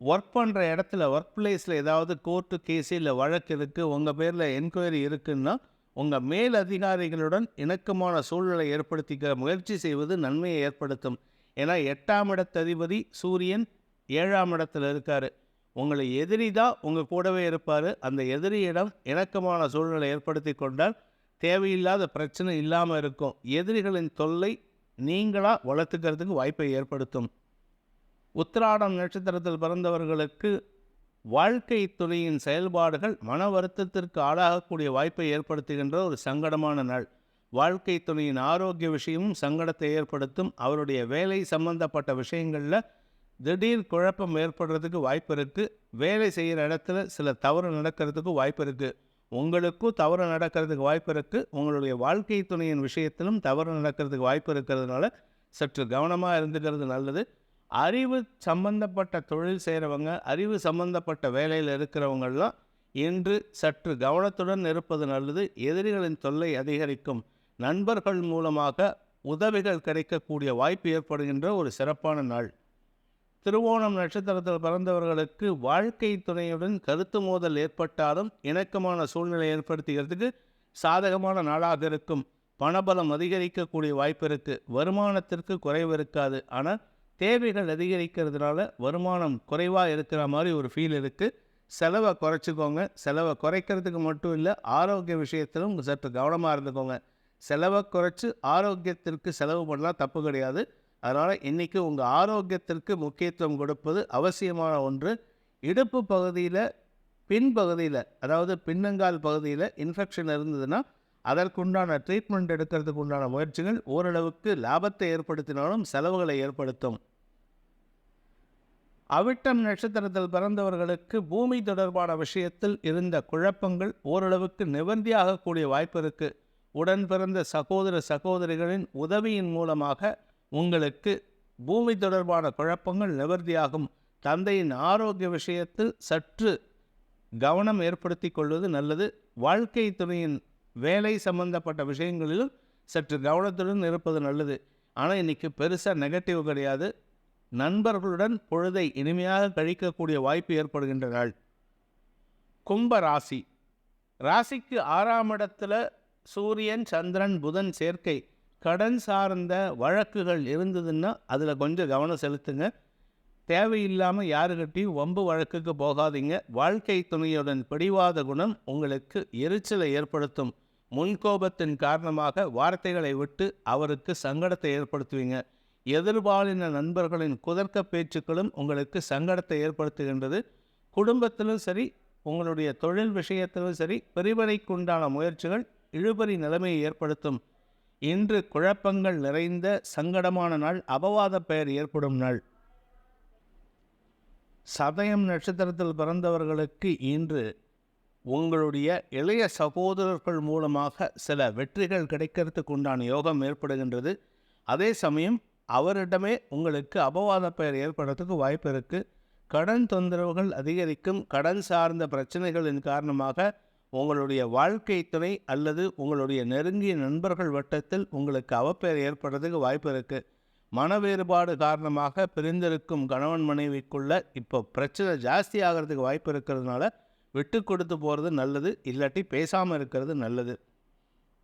ஒர்க் பண்ணுற இடத்துல, ஒர்க் பிளேஸில் ஏதாவது கோர்ட்டு கேஸு இல்லை வழக்கு இருக்குது, உங்கள் பேரில் என்கொயரி இருக்குன்னா உங்கள் மேல் அதிகாரிகளுடன் இணக்கமான சூழ்நிலை ஏற்படுத்திக்க முயற்சி செய்வது நன்மையை ஏற்படுத்தும். ஏன்னா 8ஆம் இடத்ததிபதி சூரியன் 7ஆம் இடத்தில் இருக்கார். உங்களை எதிரி தான் உங்கள் கூடவே இருப்பார். அந்த எதிரியிடம் இணக்கமான சூழ்நிலை ஏற்படுத்தி கொண்டால் தேவையில்லாத பிரச்சனை இல்லாமல் இருக்கும். எதிரிகளின் தொல்லை நீங்களாக வளர்த்துக்கிறதுக்கு வாய்ப்பை ஏற்படுத்தும். உத்திராடம் நட்சத்திரத்தில் பிறந்தவர்களுக்கு வாழ்க்கை துணையின் செயல்பாடுகள் மன வருத்தத்திற்கு ஆளாகக்கூடிய வாய்ப்பை ஏற்படுத்துகின்ற ஒரு சங்கடமான நாள். வாழ்க்கை துணையின் ஆரோக்கிய விஷயமும் சங்கடத்தை ஏற்படுத்தும். அவருடைய வேலை சம்பந்தப்பட்ட விஷயங்களில் திடீர் குழப்பம் ஏற்படுறதுக்கு வாய்ப்பு இருக்குது. வேலை செய்கிற இடத்துல சில தவறு நடக்கிறதுக்கு வாய்ப்பு இருக்குது. உங்களுக்கும் தவறு நடக்கிறதுக்கு வாய்ப்பு இருக்குது. உங்களுடைய வாழ்க்கை துணையின் விஷயத்திலும் தவறு நடக்கிறதுக்கு வாய்ப்பு இருக்கிறதுனால சற்று கவனமாக இருந்துக்கிறது நல்லது. அறிவு சம்பந்தப்பட்ட தொழில் செய்கிறவங்க, அறிவு சம்பந்தப்பட்ட வேலையில் இருக்கிறவங்கெல்லாம் இன்று சற்று கவனத்துடன் இருப்பது நல்லது. எதிரிகளின் தொல்லை அதிகரிக்கும். நண்பர்கள் மூலமாக உதவிகள் கிடைக்கக்கூடிய வாய்ப்பு ஏற்படுகின்ற ஒரு சிறப்பான நாள். திருவோணம் நட்சத்திரத்தில் பிறந்தவர்களுக்கு வாழ்க்கை துணையுடன் கருத்து மோதல் ஏற்பட்டாலும் இணக்கமான சூழ்நிலை ஏற்படுத்துகிறதுக்கு சாதகமான நாளாக இருக்கும். பணபலம் அதிகரிக்கக்கூடிய வாய்ப்பு இருக்குது. வருமானத்திற்கு குறைவு இருக்காது, ஆனால் தேவைகள் அதிகரிக்கிறதுனால வருமானம் குறைவாக இருக்கிற மாதிரி ஒரு ஃபீல் இருக்குது. செலவை குறைச்சிக்கோங்க. செலவை குறைக்கிறதுக்கு மட்டும் இல்லை, ஆரோக்கிய விஷயத்திலும் சற்று கவனமாக இருந்துக்கோங்க. செலவை குறைச்சி ஆரோக்கியத்திற்கு செலவு பண்ணலாம், தப்பு கிடையாது. அதனால் இன்றைக்கி உங்கள் ஆரோக்கியத்திற்கு முக்கியத்துவம் கொடுப்பது அவசியமான ஒன்று. இடுப்பு பகுதியில், பின்பகுதியில், அதாவது பின்னங்கால் பகுதியில் இன்ஃபெக்ஷன் இருந்ததுன்னா அதற்குண்டான ட்ரீட்மெண்ட் எடுக்கிறதுக்கு உண்டான முயற்சிகள் ஓரளவுக்கு லாபத்தை ஏற்படுத்தினாலும் செலவுகளை ஏற்படுத்தும். அவிட்டம் நட்சத்திரத்தில் பிறந்தவர்களுக்கு பூமி தொடர்பான விஷயத்தில் இருந்த குழப்பங்கள் ஓரளவுக்கு நிவர்த்தியாகக்கூடிய வாய்ப்பு இருக்குது. உடன் பிறந்த சகோதர சகோதரிகளின் உதவியின் மூலமாக உங்களுக்கு பூமி தொடர்பான குழப்பங்கள் நிவர்த்தியாகும். தந்தையின் ஆரோக்கிய விஷயத்தில் சற்று கவனம் ஏற்படுத்தி கொள்வது நல்லது. வாழ்க்கை துணையின் வேலை சம்பந்தப்பட்ட விஷயங்களிலும் சற்று கவனத்துடன் இருப்பது நல்லது. ஆனால் இன்றைக்கி பெருசாக நெகட்டிவ் கிடையாது. நண்பர்களுடன் பொழுதை இனிமையாக கழிக்கக்கூடிய வாய்ப்பு ஏற்படுகின்ற நாள். கும்ப ராசி. ராசிக்கு 6ஆம் இடத்துல சூரியன் சந்திரன் புதன் சேர்க்கை. கடன் சார்ந்த வழக்குகள் இருந்ததுன்னா அதில் கொஞ்சம் கவனம் செலுத்துங்க. தேவையில்லாமல் யாருக்கிட்டையும் வம்பு வழக்குக்கு போகாதீங்க. வாழ்க்கை துணையுடன் பிடிவாத குணம் உங்களுக்கு எரிச்சலை ஏற்படுத்தும். முன்கோபத்தின் காரணமாக வார்த்தைகளை விட்டு அவருக்கு சங்கடத்தை ஏற்படுத்துவீங்க. எதிர்பாலின நண்பர்களின் குதர்க்க பேச்சுக்களும் உங்களுக்கு சங்கடத்தை ஏற்படுத்துகின்றது. குடும்பத்திலும் சரி, உங்களுடைய தொழில் விஷயத்திலும் சரி, பிரிவினைக்குண்டான முயற்சிகள் இழுபறி நிலைமையை ஏற்படுத்தும். இன்று குழப்பங்கள் நிறைந்த சங்கடமான நாள். அபவாத பெயர் ஏற்படும் நாள். சதயம் நட்சத்திரத்தில் பிறந்தவர்களுக்கு இன்று உங்களுடைய இளைய சகோதரர்கள் மூலமாக சில வெற்றிகள் கிடைக்கிறதுக்கு உண்டான யோகம் ஏற்படுகின்றது. அதே சமயம் அவரிடமே உங்களுக்கு அபவாத பெயர் ஏற்படுறதுக்கு வாய்ப்பு இருக்குது. கடன் தொந்தரவுகள் அதிகரிக்கும். கடன் சார்ந்த பிரச்சனைகளின் காரணமாக உங்களுடைய வாழ்க்கை துணை அல்லது உங்களுடைய நெருங்கிய நண்பர்கள் வட்டத்தில் உங்களுக்கு அவப்பெயர் ஏற்படுறதுக்கு வாய்ப்பு இருக்குது. மன வேறுபாடு காரணமாக பிரிந்திருக்கும் கணவன் மனைவிக்குள்ள இப்போ பிரச்சனை ஜாஸ்தி ஆகிறதுக்கு வாய்ப்பு இருக்கிறதுனால விட்டு கொடுத்து போகிறது நல்லது. இல்லாட்டி பேசாமல் இருக்கிறது நல்லது.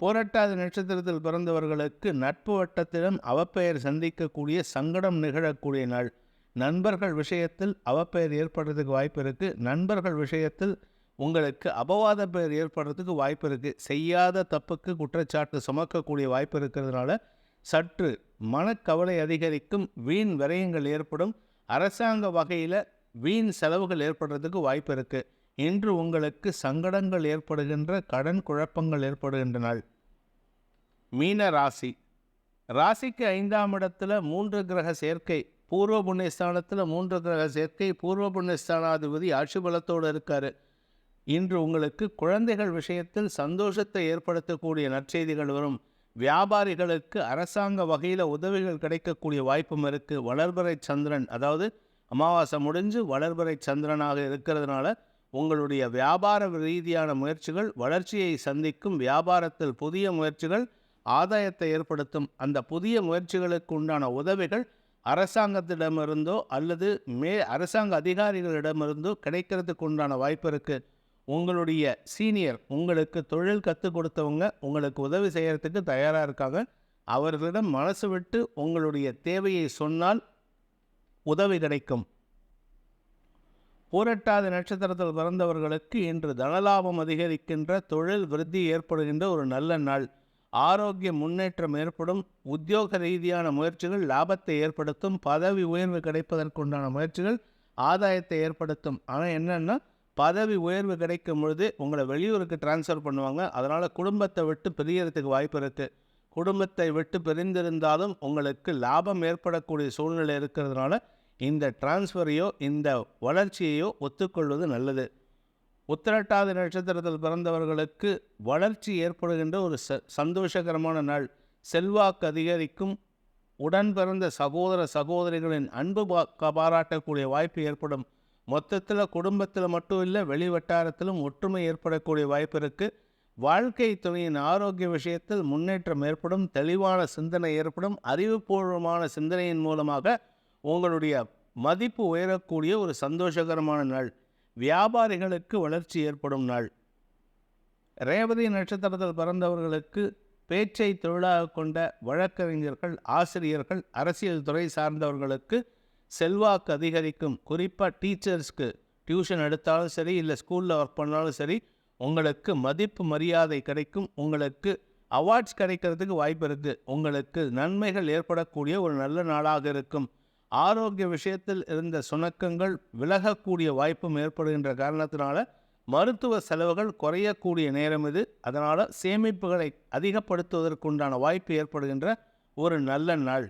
போராட்டாத நட்சத்திரத்தில் பிறந்தவர்களுக்கு நட்பு வட்டத்திடம் அவப்பெயர் சந்திக்கக்கூடிய சங்கடம் நிகழக்கூடிய நாள். நண்பர்கள் விஷயத்தில் அவப்பெயர் ஏற்படுறதுக்கு வாய்ப்பு இருக்குது. நண்பர்கள் விஷயத்தில் உங்களுக்கு அபவாத பெயர் ஏற்படுறதுக்கு வாய்ப்பு இருக்குது. செய்யாத தப்புக்கு குற்றச்சாட்டு சுமக்கக்கூடிய வாய்ப்பு இருக்கிறதுனால சற்று மனக்கவலை அதிகரிக்கும். வீண் விரயங்கள் ஏற்படும். அரசாங்க வகையில் வீண் செலவுகள் ஏற்படுறதுக்கு வாய்ப்பு இருக்குது. இன்று உங்களுக்கு சங்கடங்கள் ஏற்படுகின்ற, கடன் குழப்பங்கள் ஏற்படுகின்ற நாள். மீன ராசி. ராசிக்கு 5ஆம் இடத்துல 3 கிரக சேர்க்கை. பூர்வ புண்ணியஸ்தானத்தில் 3 கிரக சேர்க்கை. பூர்வ புண்ணியஸ்தானாதிபதி ஆட்சி பலத்தோடு இருக்கார். இன்று உங்களுக்கு குழந்தைகள் விஷயத்தில் சந்தோஷத்தை ஏற்படுத்தக்கூடிய நற்செய்திகள் வரும். வியாபாரிகளுக்கு அரசாங்க வகையில் உதவிகள் கிடைக்கக்கூடிய வாய்ப்பும் இருக்குது. வளர்பிறை சந்திரன், அதாவது அமாவாசை முடிஞ்சு வளர்பிறை சந்திரனாக இருக்கிறதுனால உங்களுடைய வியாபார ரீதியான முயற்சிகள் வளர்ச்சியை சந்திக்கும். வியாபாரத்தில் புதிய முயற்சிகள் ஆதாயத்தை ஏற்படுத்தும். அந்த புதிய முயற்சிகளுக்கு உண்டான உதவிகள் அரசாங்கத்திடமிருந்தோ அல்லது அரசாங்க அதிகாரிகளிடமிருந்தோ கிடைக்கிறதுக்கு உண்டான வாய்ப்பு இருக்குது. உங்களுடைய சீனியர், உங்களுக்கு தொழில் கற்றுக் கொடுத்தவங்க உங்களுக்கு உதவி செய்கிறதுக்கு தயாராக இருக்காங்க. அவர்களிடம் மனசு விட்டு உங்களுடைய தேவையை சொன்னால் உதவி கிடைக்கும். பூரட்டாதி நட்சத்திரத்தில் பிறந்தவர்களுக்கு இன்று தனலாபம் அதிகரிக்கின்ற, தொழில் விருத்தி ஏற்படுகின்ற ஒரு நல்ல நாள். ஆரோக்கிய முன்னேற்றம் ஏற்படும். உத்தியோக ரீதியான முயற்சிகள் லாபத்தை ஏற்படுத்தும். பதவி உயர்வு கிடைப்பதற்குண்டான முயற்சிகள் ஆதாயத்தை ஏற்படுத்தும். ஆனால் என்னென்னா, பதவி உயர்வு கிடைக்கும் பொழுது உங்களை வெளியூருக்கு டிரான்ஸ்ஃபர் பண்ணுவாங்க. அதனால் குடும்பத்தை விட்டு பிரியறதுக்கு வாய்ப்பு இருக்குது. குடும்பத்தை விட்டு பிரிந்திருந்தாலும் உங்களுக்கு லாபம் ஏற்படக்கூடிய சூழ்நிலை இருக்கிறதுனால இந்த டிரான்ஸ்ஃபரையோ இந்த வளர்ச்சியையோ ஒத்துக்கொள்வது நல்லது. உத்திரட்டாதி நட்சத்திரத்தில் பிறந்தவர்களுக்கு வளர்ச்சி ஏற்படுகின்ற ஒரு சந்தோஷகரமான நாள். செல்வாக்கு அதிகரிக்கும். உடன் பிறந்த சகோதர சகோதரிகளின் அன்பு பாராட்டக்கூடிய வாய்ப்பு ஏற்படும். மொத்தத்தில் குடும்பத்தில் மட்டும் இல்லை, வெளி வட்டாரத்திலும் ஒற்றுமை ஏற்படக்கூடிய வாய்ப்பு இருக்குது. வாழ்க்கை துணையின் ஆரோக்கிய விஷயத்தில் முன்னேற்றம் ஏற்படும். தெளிவான சிந்தனை ஏற்படும். அறிவுபூர்வமான சிந்தனையின் மூலமாக உங்களுடைய மதிப்பு உயரக்கூடிய ஒரு சந்தோஷகரமான நாள். வியாபாரிகளுக்கு வளர்ச்சி ஏற்படும் நாள். ரேவதி நட்சத்திரத்தில் பிறந்தவர்களுக்கு பேச்சை தொழிலாக கொண்ட வழக்கறிஞர்கள், ஆசிரியர்கள், அரசியல் துறை சார்ந்தவர்களுக்கு செல்வாக்கு அதிகரிக்கும். குறிப்பாக டீச்சர்ஸ்க்கு டியூஷன் எடுத்தாலும் சரி, இல்லை ஸ்கூலில் ஒர்க் பண்ணாலும் சரி, உங்களுக்கு மதிப்பு மரியாதை கிடைக்கும். உங்களுக்கு அவார்ட்ஸ் கிடைக்கிறதுக்கு வாய்ப்பு இருக்குது. உங்களுக்கு நன்மைகள் ஏற்படக்கூடிய ஒரு நல்ல நாளாக இருக்கும். ஆரோக்கிய விஷயத்தில் இருந்த சுணக்கங்கள் விலகக்கூடிய வாய்ப்பும் ஏற்படுகின்ற காரணத்தினால மருத்துவ செலவுகள் குறையக்கூடிய நேரம் இது. அதனால் சேமிப்புகளை அதிகப்படுத்துவதற்குண்டான வாய்ப்பு ஏற்படுகின்ற ஒரு நல்ல நாள்.